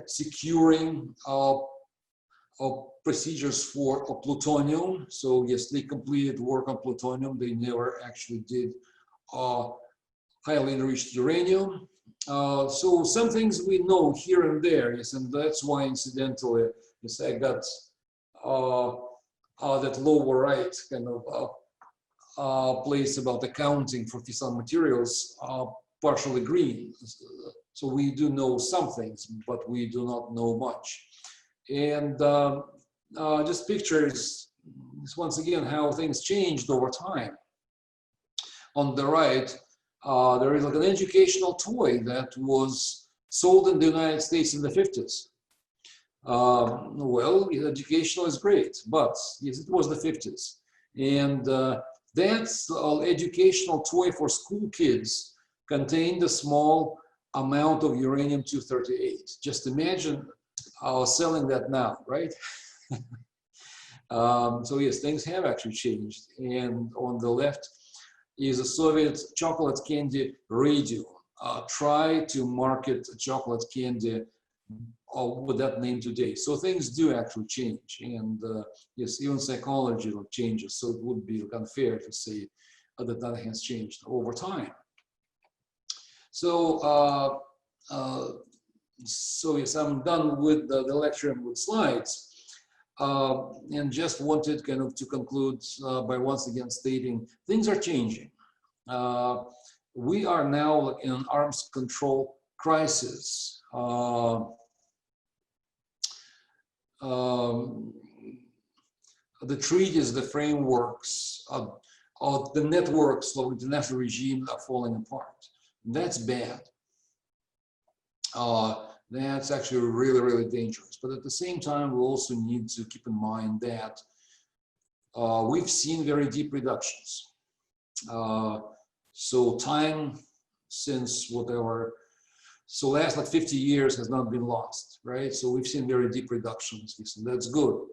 securing procedures for plutonium. So yes, they completed work on plutonium. They never actually did highly enriched uranium. So some things we know here and there, yes, and that's why incidentally, yes, I got that lower right kind of place about accounting for fissile materials partially green. So we do know some things, but we do not know much. And just pictures, once again, how things changed over time. On the right, there is like an educational toy that was sold in the United States in the 50s. Well, educational is great, but yes, it was the 50s. And that educational toy for school kids contained a small amount of uranium-238. Just imagine selling that now, right? So yes, things have actually changed. And on the left is a Soviet chocolate candy radio. Try to market chocolate candy with that name today. So things do actually change. And yes, even psychology changes. So it would be unfair to say that that has changed over time. So, so yes, I'm done with the lecture and with slides. And just wanted kind of to conclude by once again stating things are changing. We are now in an arms control crisis. The treaties, the frameworks, the networks of the international regime are falling apart. That's bad. That's actually really, really dangerous. But at the same time, we also need to keep in mind that we've seen very deep reductions. So time since whatever, so last like 50 years has not been lost, right? So we've seen very deep reductions, and that's good.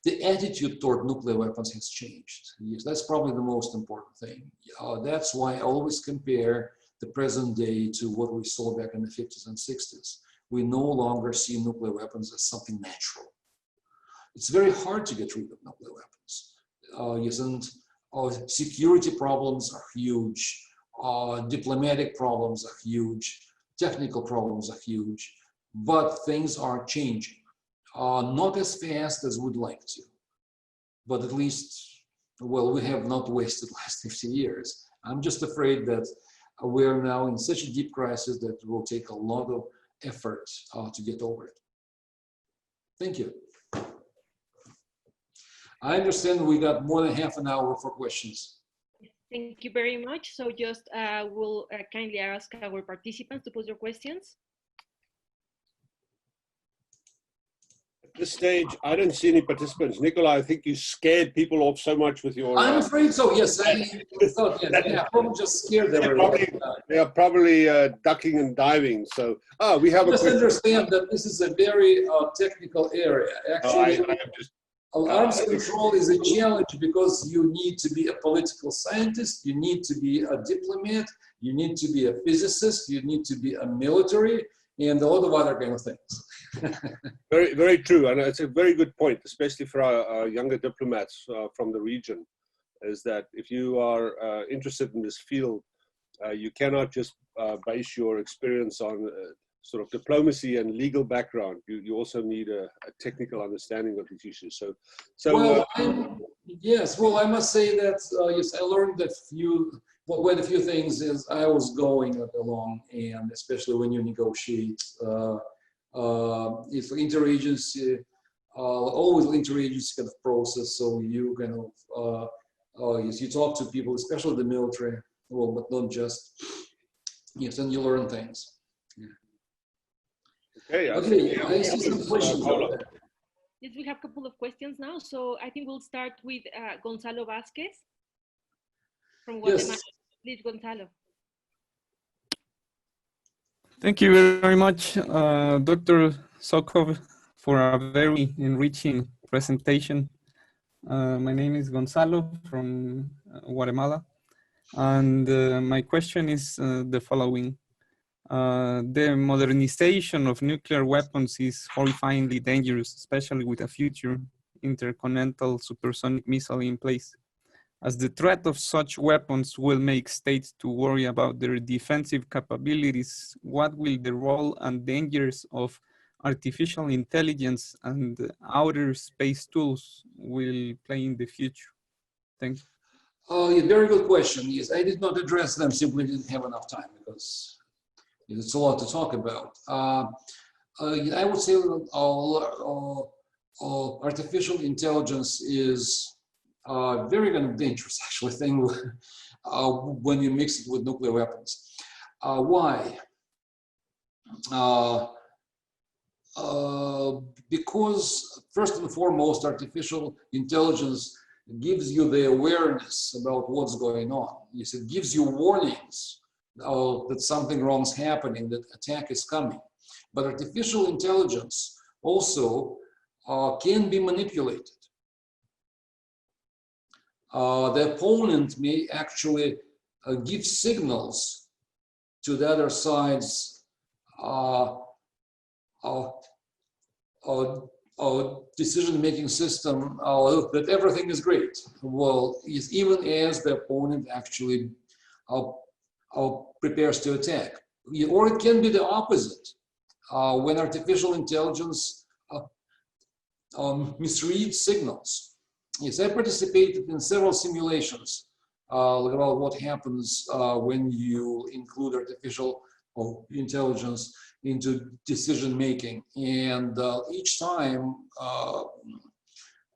The attitude toward nuclear weapons has changed. Yes, that's probably the most important thing. That's why I always compare the present day to what we saw back in the 50s and 60s. We no longer see nuclear weapons as something natural. It's very hard to get rid of nuclear weapons. Yes, and security problems are huge. Diplomatic problems are huge. Technical problems are huge. But things are changing. Not as fast as we'd like to, but at least, well, we have not wasted the last 50 years. I'm just afraid that we're now in such a deep crisis that it will take a lot of effort to get over it. Thank you. I understand we got more than half an hour for questions. Thank you very much. So just we'll kindly ask our participants to pose your questions. At this stage, I don't see any participants. Nikolai, I think you scared people off so much with your... I'm afraid so, yes. I thought, yes, yeah, probably just scared everyone. They are probably ducking and diving. So, we have just understand that this is a very technical area. Actually, arms control is a challenge because you need to be a political scientist, you need to be a diplomat, you need to be a physicist, you need to be a military, and a lot of other kind of things. Very, very true. And it's a very good point, especially for our younger diplomats from the region, is that if you are interested in this field, you cannot just base your experience on sort of diplomacy and legal background. You also need a technical understanding of these issues. Well, yes, well, I must say that, yes, I learned quite a few things as I was going along, and especially when you negotiate, it's interagency, always interagency kind of process, so you kind of Yes, you talk to people, especially the military, well, but not just. Yes, and you learn things. Yeah. Okay, Okay, I see some questions out there. Yes, we have a couple of questions now. So I think we'll start with Gonzalo Vasquez from Guatemala. Yes. Please, Gonzalo. Thank you very much, Dr. Sokov, for a very enriching presentation. My name is Gonzalo from Guatemala, and my question is the following. The modernization of nuclear weapons is horrifyingly dangerous, especially with a future intercontinental supersonic missile in place, as the threat of such weapons will make states to worry about their defensive capabilities. What will the role and dangers of artificial intelligence and outer space tools will play in the future? Thank you. Yeah, very good question. Yes, I did not address them, simply didn't have enough time because it's a lot to talk about. I would say artificial intelligence is a very kind of dangerous actually thing when you mix it with nuclear weapons. Why? Because first and foremost, artificial intelligence gives you the awareness about what's going on. Yes, it gives you warnings that something wrong is happening, that attack is coming. But artificial intelligence also can be manipulated. The opponent may actually give signals to the other side's decision-making system that everything is great. Well, even as the opponent actually prepares to attack. Or it can be the opposite. When artificial intelligence misreads signals. Yes, I participated in several simulations about what happens when you include artificial intelligence into decision making, and each time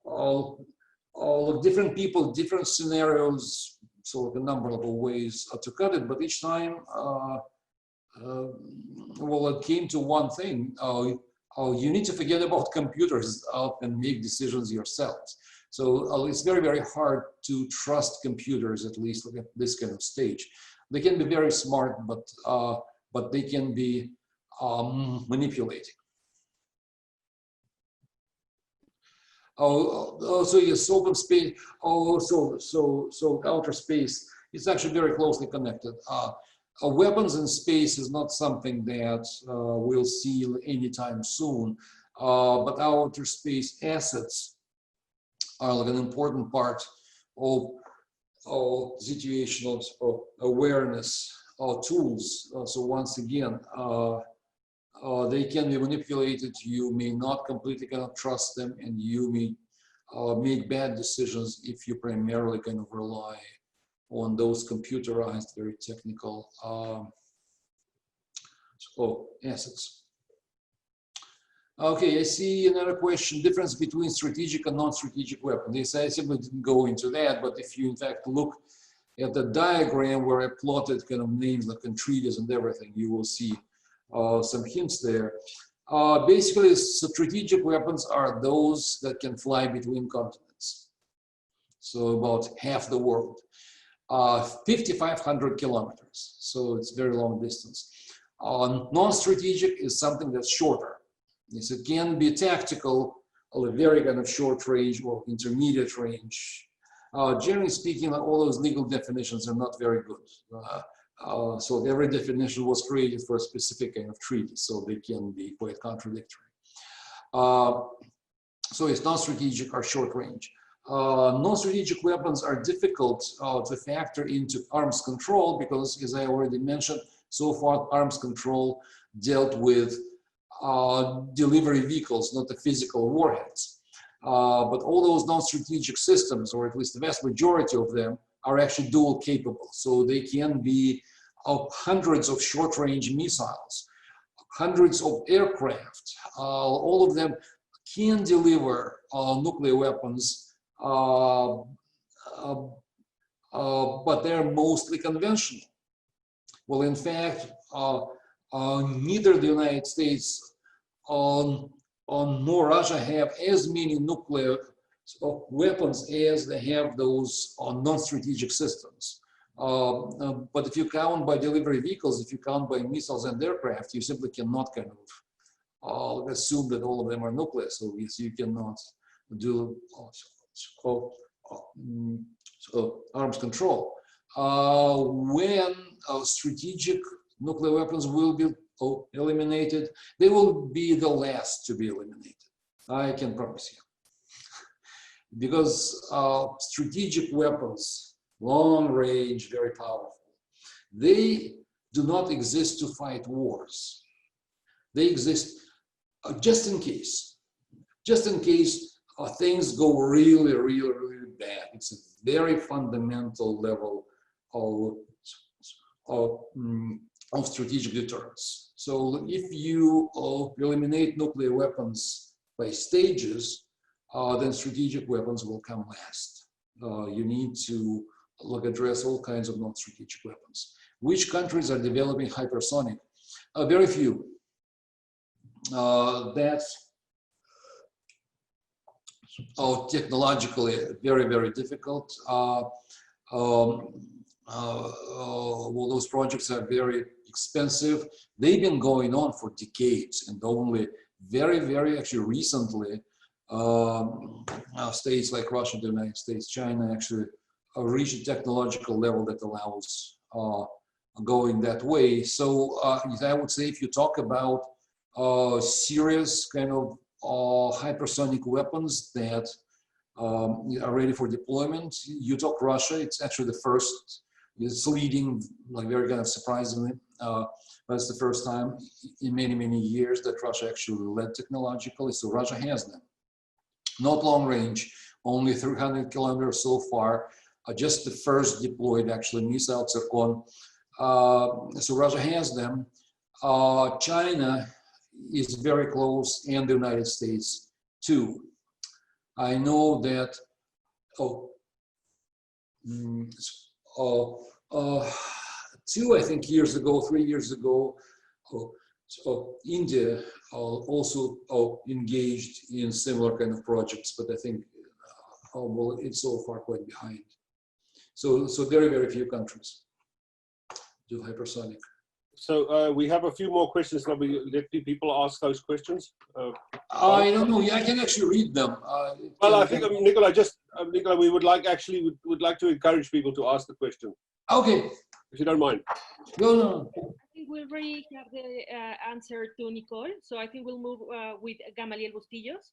all different people, different scenarios, so a number of ways to cut it, but each time well, it came to one thing. You need to forget about computers and make decisions yourselves. So it's very, very hard to trust computers, at least at this kind of stage. They can be very smart, but they can be manipulating. So yes, open space. So outer space is actually very closely connected. Weapons in space is not something that we'll see anytime soon, but outer space assets are like an important part of situational awareness tools. So once again, they can be manipulated. You may not completely cannot trust them, and you may make bad decisions if you primarily kind of rely on those computerized, very technical assets. Okay, I see another question, difference between strategic and non-strategic weapons. Yes, I simply didn't go into that, but if you in fact look at the diagram where I plotted kind of names like entreaties and everything, you will see some hints there. Basically, strategic weapons are those that can fly between continents. So about half the world. 5,500 kilometers, so it's very long distance. Non-strategic is something that's shorter. Yes, it can be tactical, or a very kind of short range or intermediate range. Generally speaking, all those legal definitions are not very good. So every definition was created for a specific kind of treaty, so they can be quite contradictory. So it's non-strategic or short range. Non-strategic weapons are difficult to factor into arms control because, as I already mentioned, so far arms control dealt with delivery vehicles, not the physical warheads. But all those non-strategic systems, or at least the vast majority of them, are actually dual capable. So they can be hundreds of short-range missiles, hundreds of aircraft. All of them can deliver nuclear weapons but they're mostly conventional. Well, in fact, neither the United States nor Russia have as many nuclear weapons as they have those non-strategic systems. But if you count by delivery vehicles, if you count by missiles and aircraft, you simply cannot kind of assume that all of them are nuclear. So yes, you cannot do arms control. When strategic nuclear weapons will be eliminated, they will be the last to be eliminated. I can promise you. Because strategic weapons, long range, very powerful, they do not exist to fight wars. They exist just in case things go really, really, really bad. It's a very fundamental level of strategic deterrence. So if you eliminate nuclear weapons by stages, then strategic weapons will come last. You need to address all kinds of non-strategic weapons. Which countries are developing hypersonic? Very few. That's technologically very, very difficult. Well, those projects are very expensive. They've been going on for decades, and only very, very actually recently, states like Russia, the United States, China actually reached a technological level that allows going that way. So I would say if you talk about serious kind of hypersonic weapons that are ready for deployment, you talk Russia, it's actually the first, it's leading, like very kind of surprisingly, that's the first time in many, many years that Russia actually led technologically. So Russia has them. Not long range, only 300 kilometers so far. Just the first deployed actually missiles are on. So Russia has them. China is very close, and the United States too. I know that 2, I think, years ago, 3 years ago, India also engaged in similar kind of projects, but I think well, it's so far quite behind. So very, very few countries do hypersonic. So we have a few more questions. Let people ask those questions. I don't know. Yeah, I can actually read them. Well, I think Nikolai, Nikolai, we would like to encourage people to ask the question. Okay. If you don't mind. No. I think we already have the answer to Nicole, so I think we'll move with Gamaliel Bustillos.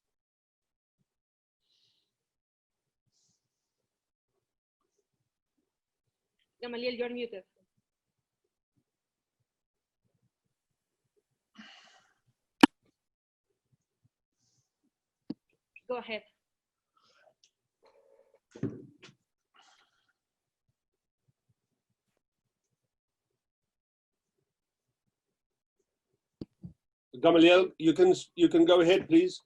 Gamaliel, you're muted. Go ahead. Gamaliel, you can go ahead, please.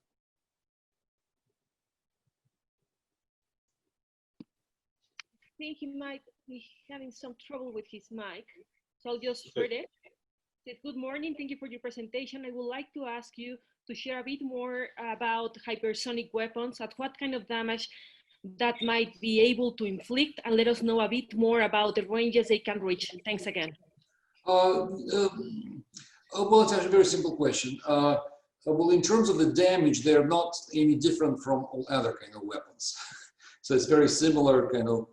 I think he might be having some trouble with his mic, so I'll just read it. It said, good morning, thank you for your presentation. I would like to ask you to share a bit more about hypersonic weapons, at what kind of damage that might be able to inflict, and let us know a bit more about the ranges they can reach. Thanks again. Well, it's actually a very simple question. Well, in terms of the damage, they're not any different from all other kind of weapons. So it's very similar kind of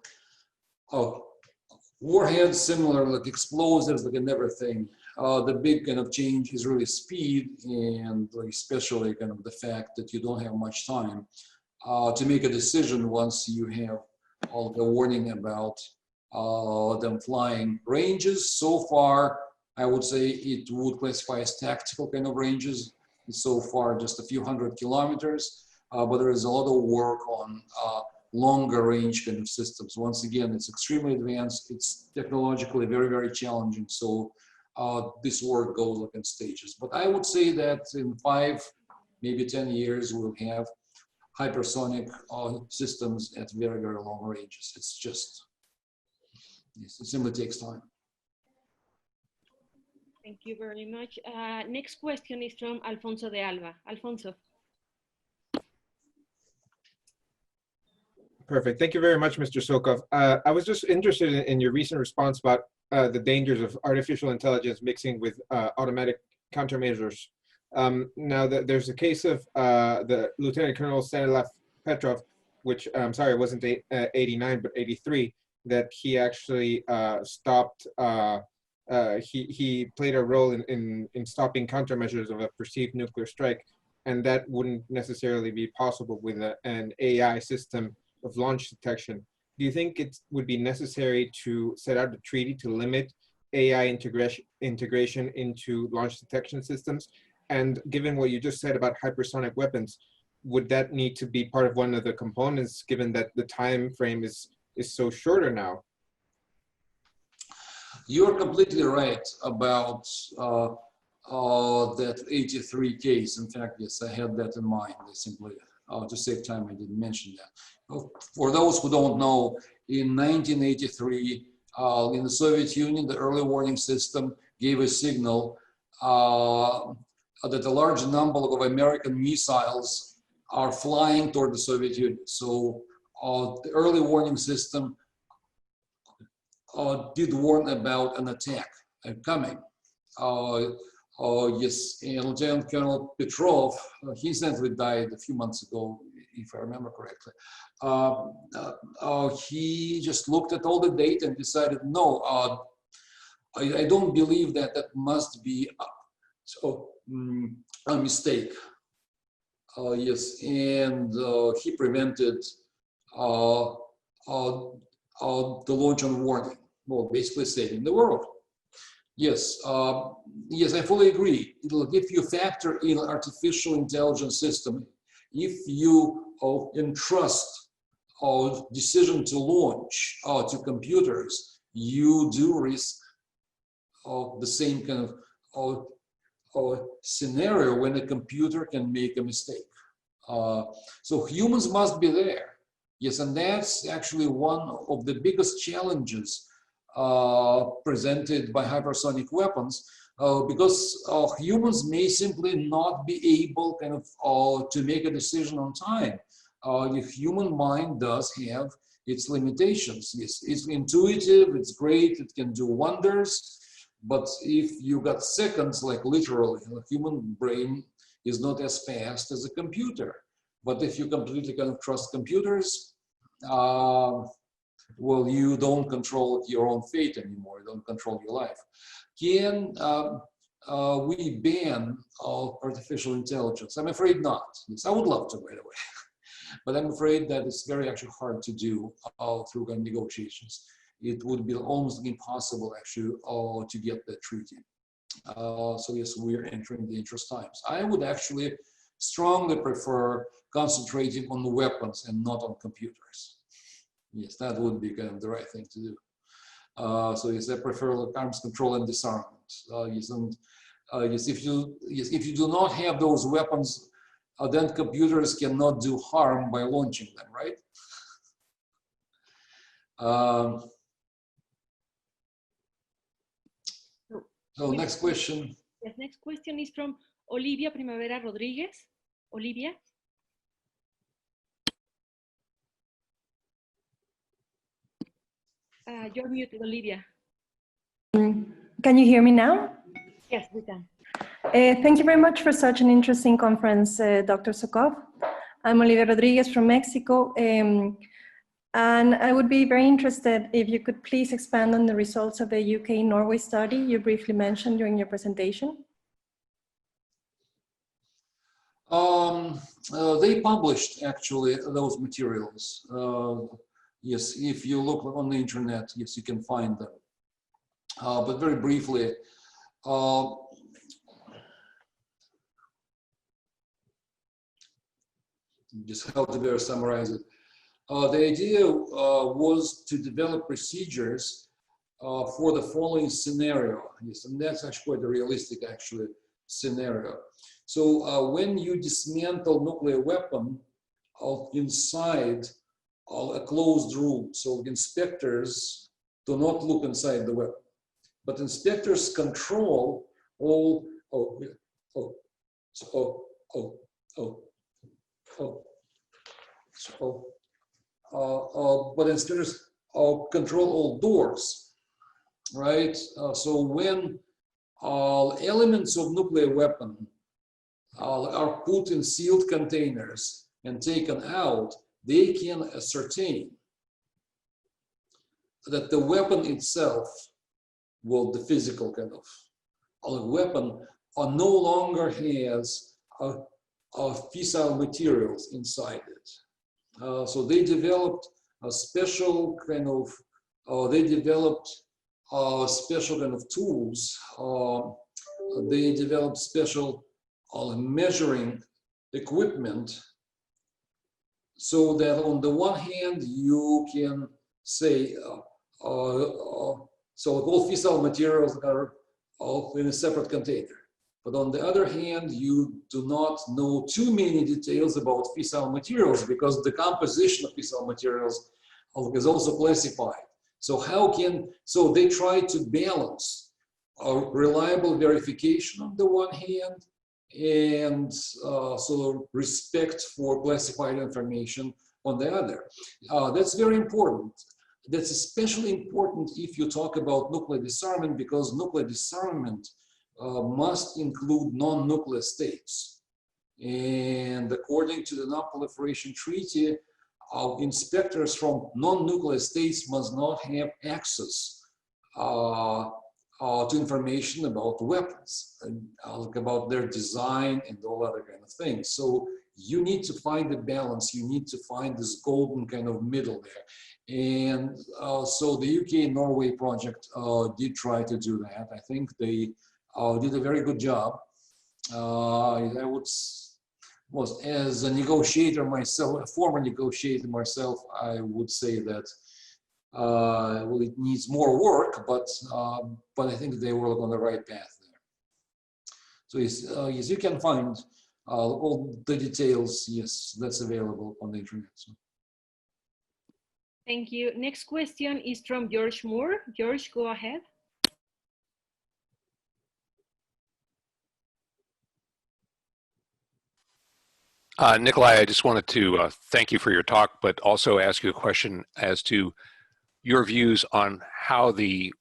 warheads, similar like explosives, like everything. The big kind of change is really speed, and especially kind of the fact that you don't have much time to make a decision once you have all the warning about them flying. Ranges so far, I would say it would classify as tactical kind of ranges. So far, just a few hundred kilometers, but there is a lot of work on longer range kind of systems. Once again, it's extremely advanced. It's technologically very, very challenging. So this work goes like in stages. But I would say that in 5, maybe 10 years, we'll have hypersonic systems at very, very long ranges. It's just Yes, it simply takes time. Thank you very much. Next question is from Alfonso de Alba. Alfonso. Perfect. Thank you very much, Mr. Sokov. I was just interested in your recent response about the dangers of artificial intelligence mixing with automatic countermeasures. Now, there's a case of the Lieutenant Colonel Stanislav Petrov, which I'm sorry, it wasn't 89, but 83, that he actually stopped, he played a role in stopping countermeasures of a perceived nuclear strike, and that wouldn't necessarily be possible with an AI system of launch detection. Do you think it would be necessary to set out a treaty to limit AI integration into launch detection systems? And given what you just said about hypersonic weapons, would that need to be part of one of the components, given that the time frame is so shorter now? You're completely right about that 83 case. In fact, yes, I had that in mind. I simply, to save time, I didn't mention that. For those who don't know, in 1983, in the Soviet Union, the early warning system gave a signal that a large number of American missiles are flying toward the Soviet Union. So the early warning system did warn about an attack coming. Yes, and Lieutenant Colonel Petrov, he incidentally died a few months ago, if I remember correctly. He just looked at all the data and decided, no, I don't believe that that must be a mistake. Yes, and he prevented the launch on warning, well, basically saving the world. Yes, yes, I fully agree. If you factor in artificial intelligence system, if you entrust decision to launch to computers, you do risk the same kind of scenario when a computer can make a mistake. So humans must be there. Yes, and that's actually one of the biggest challenges presented by hypersonic weapons, because humans may simply not be able kind of to make a decision on time. The human mind does have its limitations. Yes, it's intuitive, it's great, it can do wonders, but if you got seconds, like literally, the human brain is not as fast as a computer. But if you completely can trust computers, well, you don't control your own fate anymore. You don't control your life. Can we ban artificial intelligence? I'm afraid not. Yes, I would love to, by the way. But I'm afraid that it's very actually hard to do through negotiations. It would be almost impossible actually to get the treaty. So yes, we're entering dangerous times. I would actually strongly prefer concentrating on the weapons and not on computers. Yes, that would be kind of the right thing to do. So yes, I prefer arms control and disarmament. Yes, and yes, if you do not have those weapons, then computers cannot do harm by launching them, right? So next question. Yes, next question is from Olivia Primavera Rodriguez. Olivia. You're muted, Olivia. Can you hear me now? Yes, we can. Thank you very much for such an interesting conference, Dr. Sokov. I'm Olivia Rodriguez from Mexico, and I would be very interested if you could please expand on the results of the UK-Norway study you briefly mentioned during your presentation. They published actually those materials. Yes, if you look on the internet, yes, you can find them. But very briefly, just how to better summarize it. The idea was to develop procedures for the following scenario. Yes, and that's actually quite a realistic actually scenario. So when you dismantle nuclear weapon inside a closed room, so inspectors do not look inside the weapon. But inspectors control all, but inspectors control all doors, right? So when elements of nuclear weapon are put in sealed containers and taken out, they can ascertain that the weapon itself, well, the physical kind of weapon, no longer has fissile materials inside it. So they developed a special kind of, special kind of tools. They developed special measuring equipment so that on the one hand, you can say, so all fissile materials are in a separate container. But on the other hand, you do not know too many details about fissile materials because the composition of fissile materials is also classified. So they try to balance reliable verification on the one hand and so respect for classified information on the other. That's very important. That's especially important if you talk about nuclear disarmament, because nuclear disarmament must include non-nuclear states. And according to the Non-Proliferation Treaty, inspectors from non-nuclear states must not have access to information about weapons, and about their design and all other kind of things. So you need to find a balance. You need to find this golden kind of middle there. And so the UK and Norway project did try to do that. I think they did a very good job. I would, as a negotiator myself, a former negotiator myself, I would say that well, it needs more work, but I think they were on the right path there. So yes, you can find all the details. Yes, that's available on the internet. So. Thank you. Next question is from George Moore. George, go ahead. Nikolai, I just wanted to thank you for your talk, but also ask you a question as to your views on how the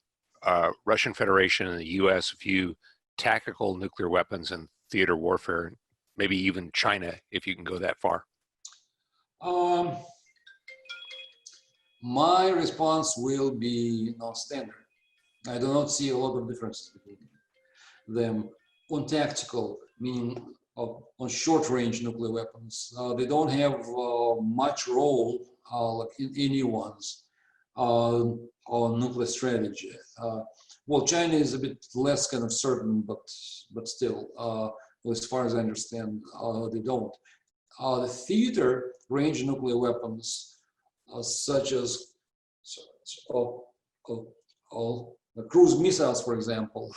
Russian Federation and the US view tactical nuclear weapons and theater warfare, maybe even China, if you can go that far. My response will be non-standard. I do not see a lot of differences between them on tactical, meaning on short-range nuclear weapons. They don't have much role like in anyone's on nuclear strategy. Well, China is a bit less kind of certain, but still, well, as far as I understand, they don't. The theater range nuclear weapons, such as cruise missiles, for example,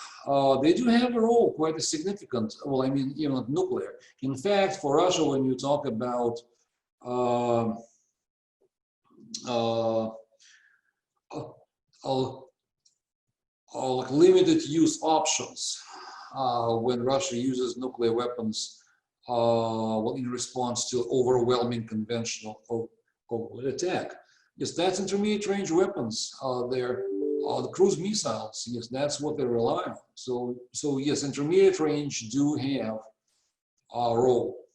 they do have a role, quite a significant, well, I mean, even not nuclear. In fact, for Russia, when you talk about limited use options, when Russia uses nuclear weapons well, in response to overwhelming conventional attack. Yes, that's intermediate range weapons. They're the cruise missiles. Yes, that's what they rely on. So yes, intermediate range do have a role.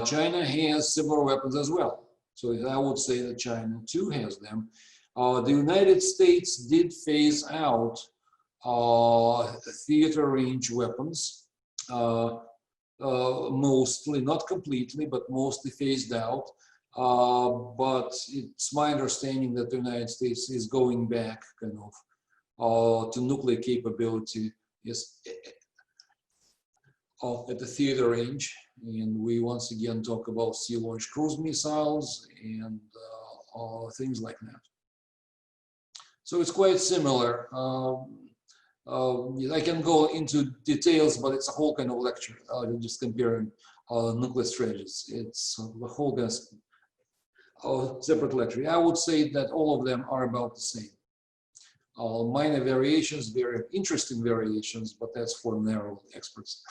China has similar weapons as well. So I would say that China too has them. The United States did phase out theater range weapons, mostly, not completely, but mostly phased out. But it's my understanding that the United States is going back kind of to nuclear capability, yes, at the theater range. And we once again talk about sea-launched cruise missiles and things like that. So it's quite similar. I can go into details, but it's a whole kind of lecture, just comparing nuclear strategies. It's the whole separate lecture. I would say that all of them are about the same. minor variations, very interesting variations, but that's for narrow experts.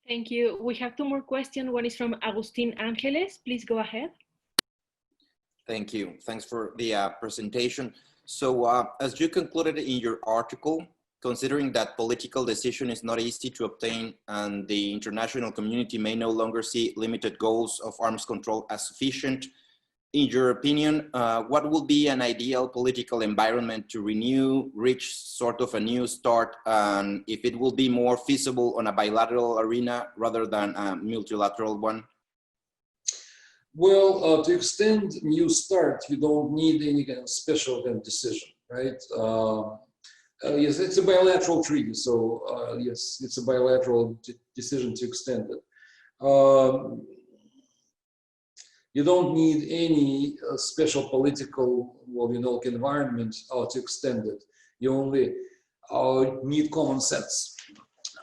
Thank you. We have two more questions. One is from Agustin Angeles. Please go ahead. Thank you. Thanks for the presentation. So as you concluded in your article, considering that political decision is not easy to obtain and the international community may no longer see limited goals of arms control as sufficient, in your opinion, what will be an ideal political environment to renew, reach sort of a new start, and if it will be more feasible on a bilateral arena rather than a multilateral one? Well, to extend new start, you don't need any kind of special kind of decision, right? Yes, it's a bilateral treaty, so yes, it's a bilateral decision to extend it. You don't need any special political, well, you know, environment to extend it. You only need common sense.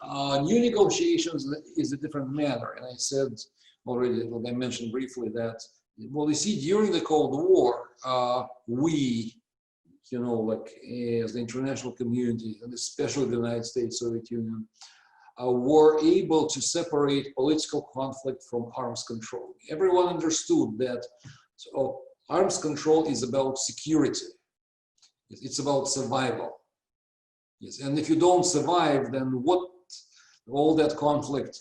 New negotiations is a different matter, and I said already, like I mentioned briefly, that, well, you see, during the Cold War, we, you know, like as the international community, and especially the United States, Soviet Union, were able to separate political conflict from arms control. Everyone understood that arms control is about security. It's about survival. Yes, and if you don't survive, then what all that conflict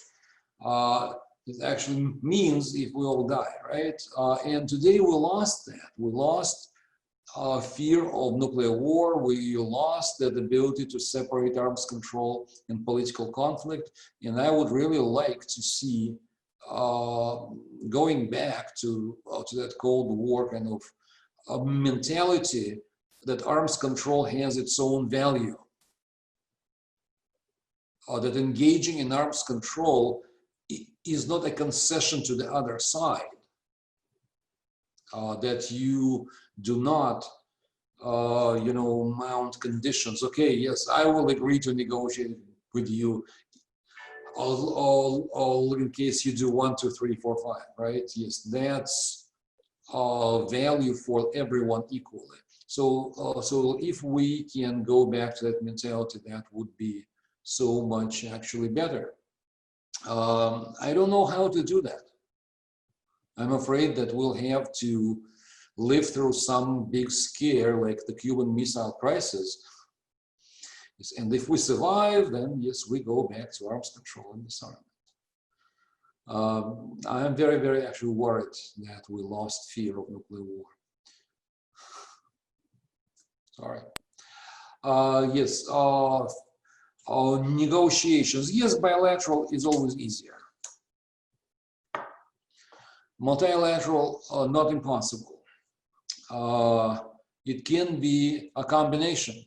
it actually means if we all die, right? And today we lost that. We lost fear of nuclear war. We lost that ability to separate arms control and political conflict. And I would really like to see going back to that Cold War kind of mentality that arms control has its own value. That engaging in arms control is not a concession to the other side. That you do not, you know, mount conditions. Okay, yes, I will agree to negotiate with you, all in case you do 1, 2, 3, 4, 5, right? Yes, that's value for everyone equally. So, so if we can go back to that mentality, that would be so much actually better. I don't know how to do that. I'm afraid that we'll have to live through some big scare like the Cuban Missile Crisis. And if we survive, then yes, we go back to arms control and disarmament. I'm very, very actually worried that we lost fear of nuclear war. Sorry. Yes, negotiations. Yes, bilateral is always easier. Multilateral, not impossible. It can be a combination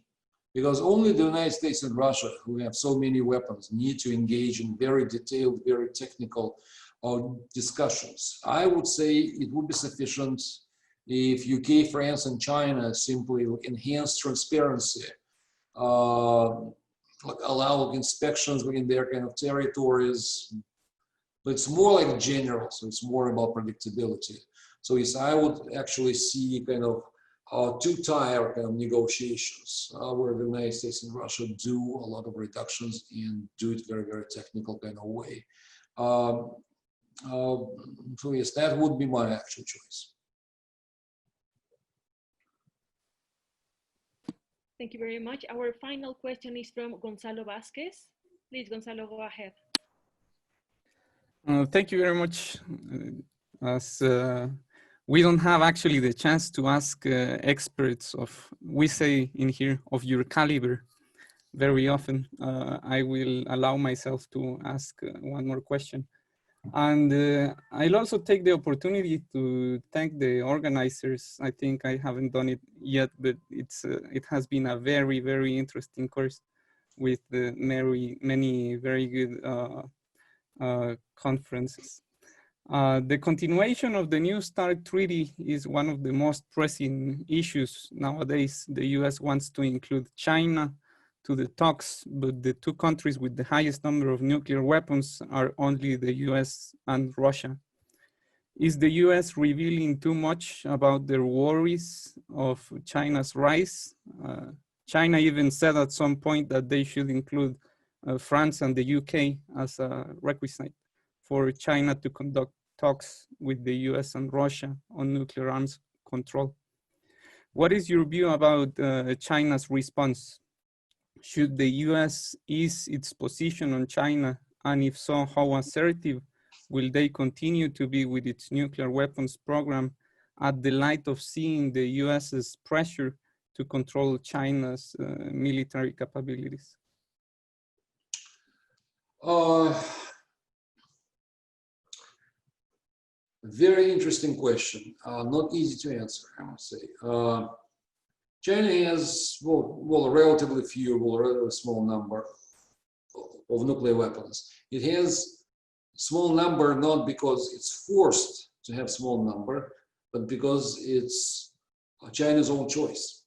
because only the United States and Russia, who have so many weapons, need to engage in very detailed, very technical discussions. I would say it would be sufficient if UK, France, and China simply enhance transparency, like allow inspections within their kind of territories. But it's more like general, so it's more about predictability. So yes, I would actually see kind of two-tier kind of negotiations where the United States and Russia do a lot of reductions and do it very, very technical kind of way. So yes, that would be my actual choice. Thank you very much. Our final question is from Gonzalo Vasquez. Please, Gonzalo, go ahead. Thank you very much. As we don't have actually the chance to ask experts of, we say in here, of your caliber very often, I will allow myself to ask one more question. And I'll also take the opportunity to thank the organizers. I think I haven't done it yet, but it has been a very, very interesting course with many very good conferences. The continuation of the New START Treaty is one of the most pressing issues nowadays. The US wants to include China to the talks, but the two countries with the highest number of nuclear weapons are only the US and Russia. Is the US revealing too much about their worries of China's rise? China even said at some point that they should include France and the UK as a requisite for China to conduct talks with the US and Russia on nuclear arms control. What is your view about China's response? Should the US ease its position on China? And if so, how assertive will they continue to be with its nuclear weapons program at the light of seeing the US's pressure to control China's military capabilities? Very interesting question. Not easy to answer, I must say. China has, well, a relatively few, well, a relatively small number of nuclear weapons. It has small number not because it's forced to have small number, but because it's China's own choice.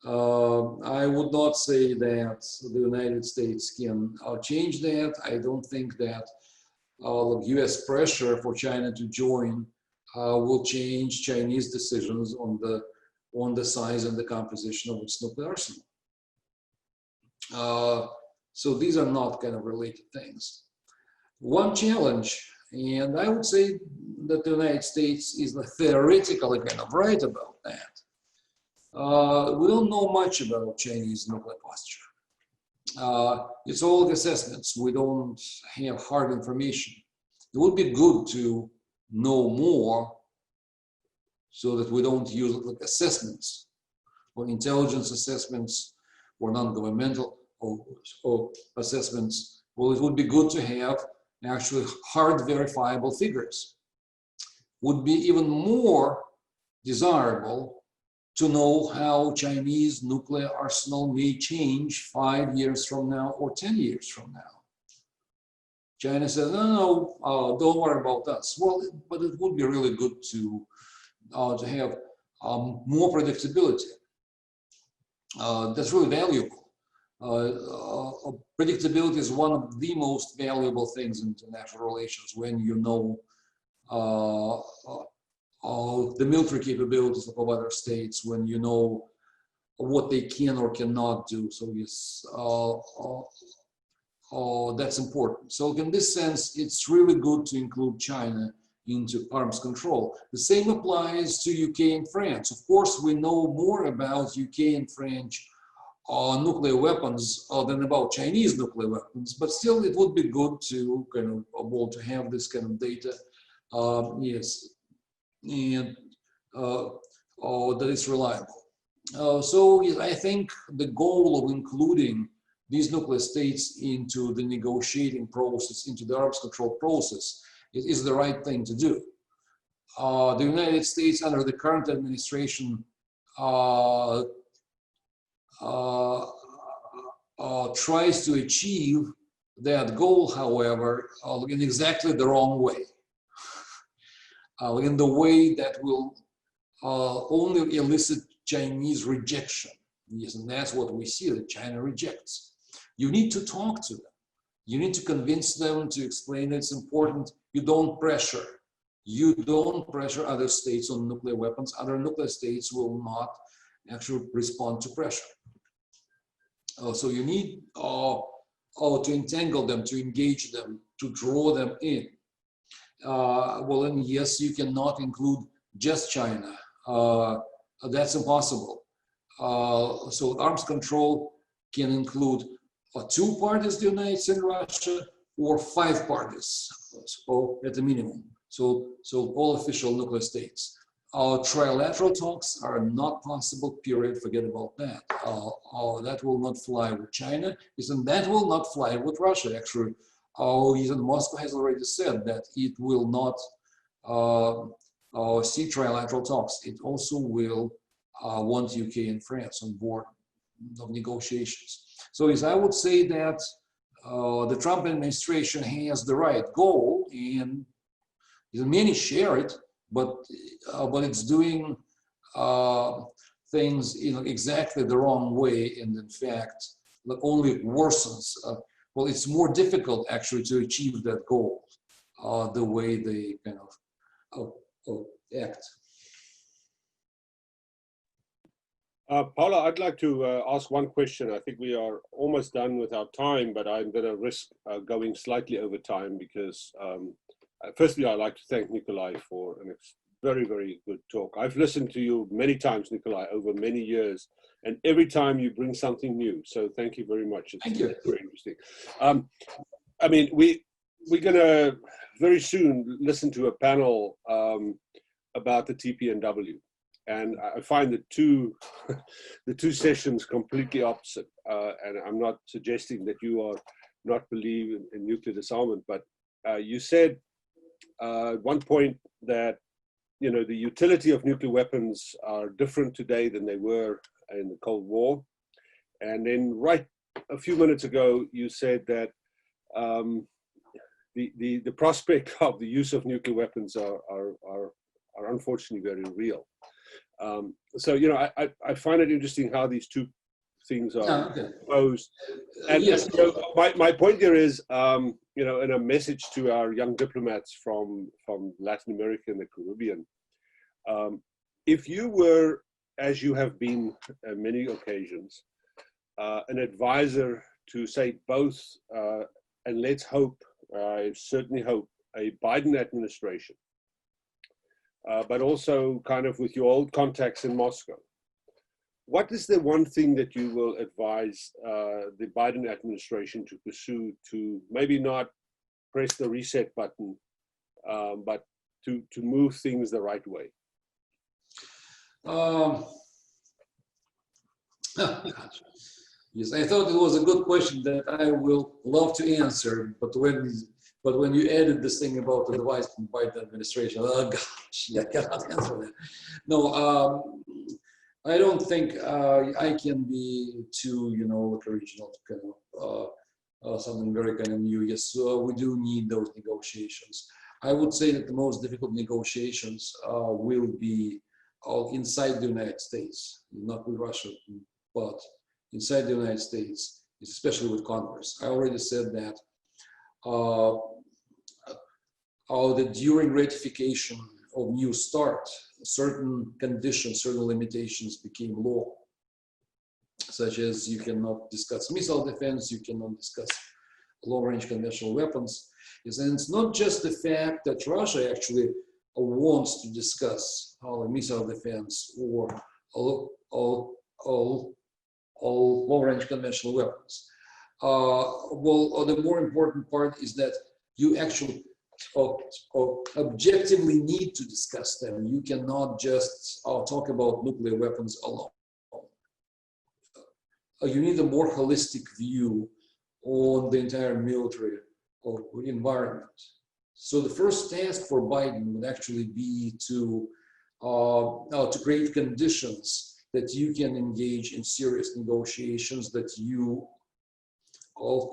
I would not say that the United States can change that. I don't think that US pressure for China to join will change Chinese decisions on the size and the composition of its nuclear arsenal. So these are not kind of related things. One challenge, and I would say that the United States is theoretically kind of right about that. We don't know much about Chinese nuclear posture. It's all assessments. We don't have hard information. It would be good to know more so that we don't use like assessments or intelligence assessments or non-governmental or assessments. Well, it would be good to have actually hard verifiable figures. Would be even more desirable to know how Chinese nuclear arsenal may change 5 years from now or 10 years from now. China says, no, don't worry about us. Well, but it would be really good to have more predictability. That's really valuable. Predictability is one of the most valuable things in international relations when you know the military capabilities of other states, when you know what they can or cannot do. So yes, that's important. So in this sense, it's really good to include China into arms control. The same applies to UK and France. Of course, we know more about UK and French nuclear weapons than about Chinese nuclear weapons, but still it would be good to kind of to have this kind of data. Yes, and that is reliable. So yes, I think the goal of including these nuclear states into the negotiating process, into the arms control process, is the right thing to do. The United States under the current administration tries to achieve that goal, however, in exactly the wrong way. In the way that will only elicit Chinese rejection. Yes, and that's what we see, that China rejects. You need to talk to them. You need to convince them to explain it's important. You don't pressure. You don't pressure other states on nuclear weapons. Other nuclear states will not actually respond to pressure. So you need to entangle them, to engage them, to draw them in. Well, and yes, you cannot include just China. That's impossible. So arms control can include 2 parties, the United States and Russia, or 5 parties, so at the minimum. So all official nuclear states. Trilateral talks are not possible, period, forget about that. That will not fly with China, and that will not fly with Russia, actually. Even Moscow has already said that it will not see trilateral talks. It also will want UK and France on board of negotiations. So yes, I would say that the Trump administration has the right goal, and many share it, but it's doing things exactly the wrong way, and in fact, only worsens. Well, it's more difficult actually to achieve that goal. the way they kind of act. Paola, I'd like to ask one question. I think we are almost done with our time, but I'm going to risk going slightly over time because, firstly, I'd like to thank Nikolai for a very, very good talk. I've listened to you many times, Nikolai, over many years, and every time you bring something new. So thank you very much. It's Thank you. Very interesting. I mean, we're going to very soon listen to a panel about the TPNW. And I find the two sessions completely opposite. And I'm not suggesting that you are not believe in nuclear disarmament, but you said at one point that the utility of nuclear weapons are different today than they were in the Cold War. And then right a few minutes ago, you said that the prospect of the use of nuclear weapons are unfortunately very real. So, I find it interesting how these two things are opposed. And yes. My point there is, in a message to our young diplomats from Latin America and the Caribbean, if you were, as you have been on many occasions, an advisor to say both, and let's hope, I certainly hope, a Biden administration, but also kind of with your old contacts in Moscow. What is the one thing that you will advise the Biden administration to pursue to maybe not press the reset button, but to move things the right way? Yes, I thought it was a good question that I will love to answer, but when you added this thing about the advice from Biden administration, oh gosh, I cannot answer that. No, I don't think I can be too, regional, kind of something very kind of new. Yes, we do need those negotiations. I would say that the most difficult negotiations will be inside the United States, not with Russia, but inside the United States, especially with Congress. I already said that that during ratification of New START, certain conditions, certain limitations became law, such as you cannot discuss missile defense, you cannot discuss long-range conventional weapons. And it's not just the fact that Russia actually wants to discuss missile defense or all long-range conventional weapons. The more important part is that you actually objectively need to discuss them. You cannot just talk about nuclear weapons alone. You need a more holistic view on the entire military environment. So the first task for Biden would actually be to create conditions that you can engage in serious negotiations, that you,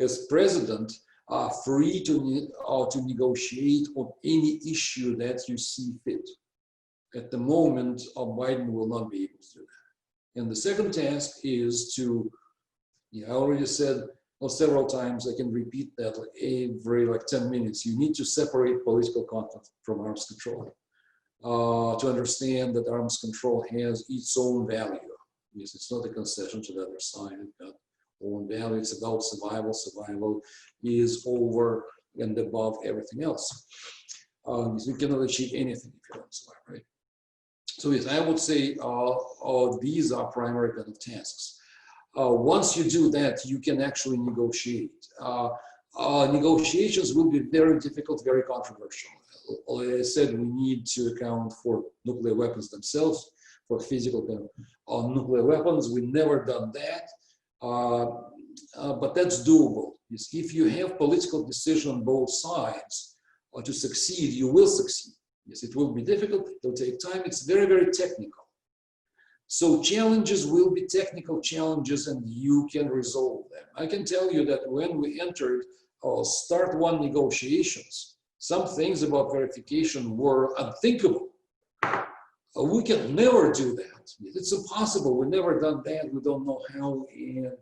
as president, are free to negotiate on any issue that you see fit. At the moment, Biden will not be able to do that. And the second task is to, I already said several times, I can repeat that every 10 minutes, you need to separate political content from arms control. To understand that arms control has its own value. Yes, it's not a concession to the other side. It's got own value. It's about survival. Survival is over and above everything else. You cannot achieve anything if you don't survive, right? So yes, I would say these are primary kind of tasks. Once you do that, you can actually negotiate. Negotiations will be very difficult, very controversial. Like I said, we need to account for nuclear weapons themselves, for physical nuclear weapons. We've never done that, but that's doable. If you have political decision on both sides to succeed, you will succeed. Yes, it will be difficult, it will take time, it's very, very technical. So challenges will be technical challenges and you can resolve them. I can tell you that when we entered START 1 negotiations, some things about verification were unthinkable. We can never do that. It's impossible. We've never done that. We don't know how. And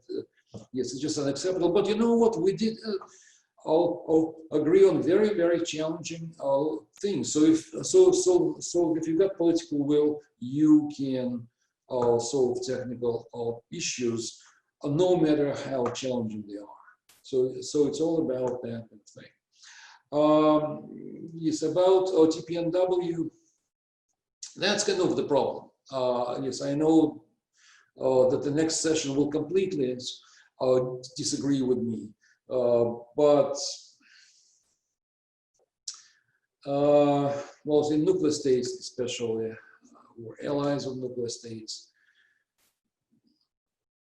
yes, it's just unacceptable. But you know what? We did. all agree on very, very challenging things. So if if you've got political will, you can solve technical issues, no matter how challenging they are. So it's all about that thing. Yes, about TPNW, that's kind of the problem. Yes, I know that the next session will completely disagree with me, but well, in nuclear states especially, or allies of nuclear states,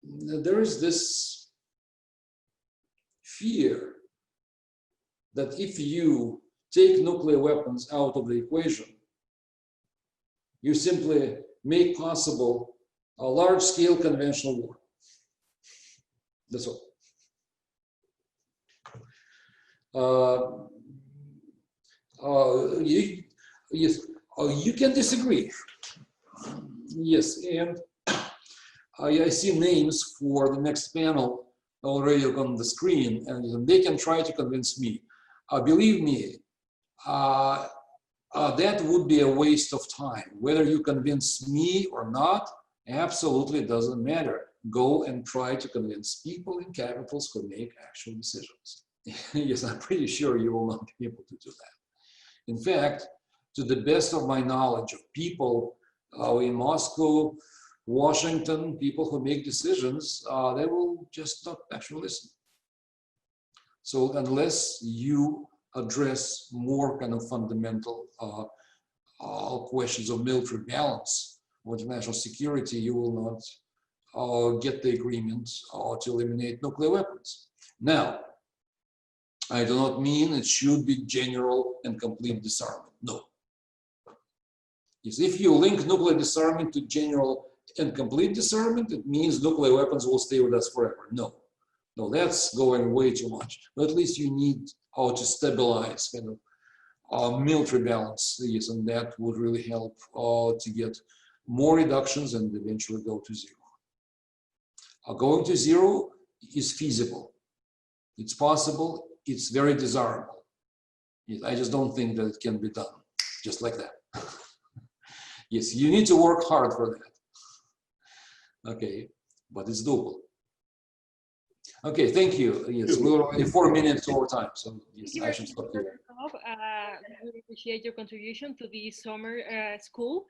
there is this fear that if you take nuclear weapons out of the equation, you simply make possible a large-scale conventional war. That's all. Yes, you can disagree. Yes, and I see names for the next panel already on the screen, and they can try to convince me. Believe me, that would be a waste of time. Whether you convince me or not, absolutely doesn't matter. Go and try to convince people in capitals who make actual decisions. Yes, I'm pretty sure you will not be able to do that. In fact, to the best of my knowledge of people in Moscow, Washington, people who make decisions, they will just not actually listen. So unless you address more kind of fundamental questions of military balance or international security, you will not get the agreement to eliminate nuclear weapons. Now, I do not mean it should be general and complete disarmament. No. Yes, if you link nuclear disarmament to general and complete disarmament, it means nuclear weapons will stay with us forever. No. No, that's going way too much. But at least you need to stabilize kind of military balance. Yes, and that would really help to get more reductions and eventually go to zero. Going to zero is feasible. It's possible. It's very desirable. Yes, I just don't think that it can be done just like that. Yes, you need to work hard for that. Okay, but it's doable. Okay, thank you. Yes, we're already 4 minutes over time, so yes, I should stop here. We appreciate your contribution to this summer school.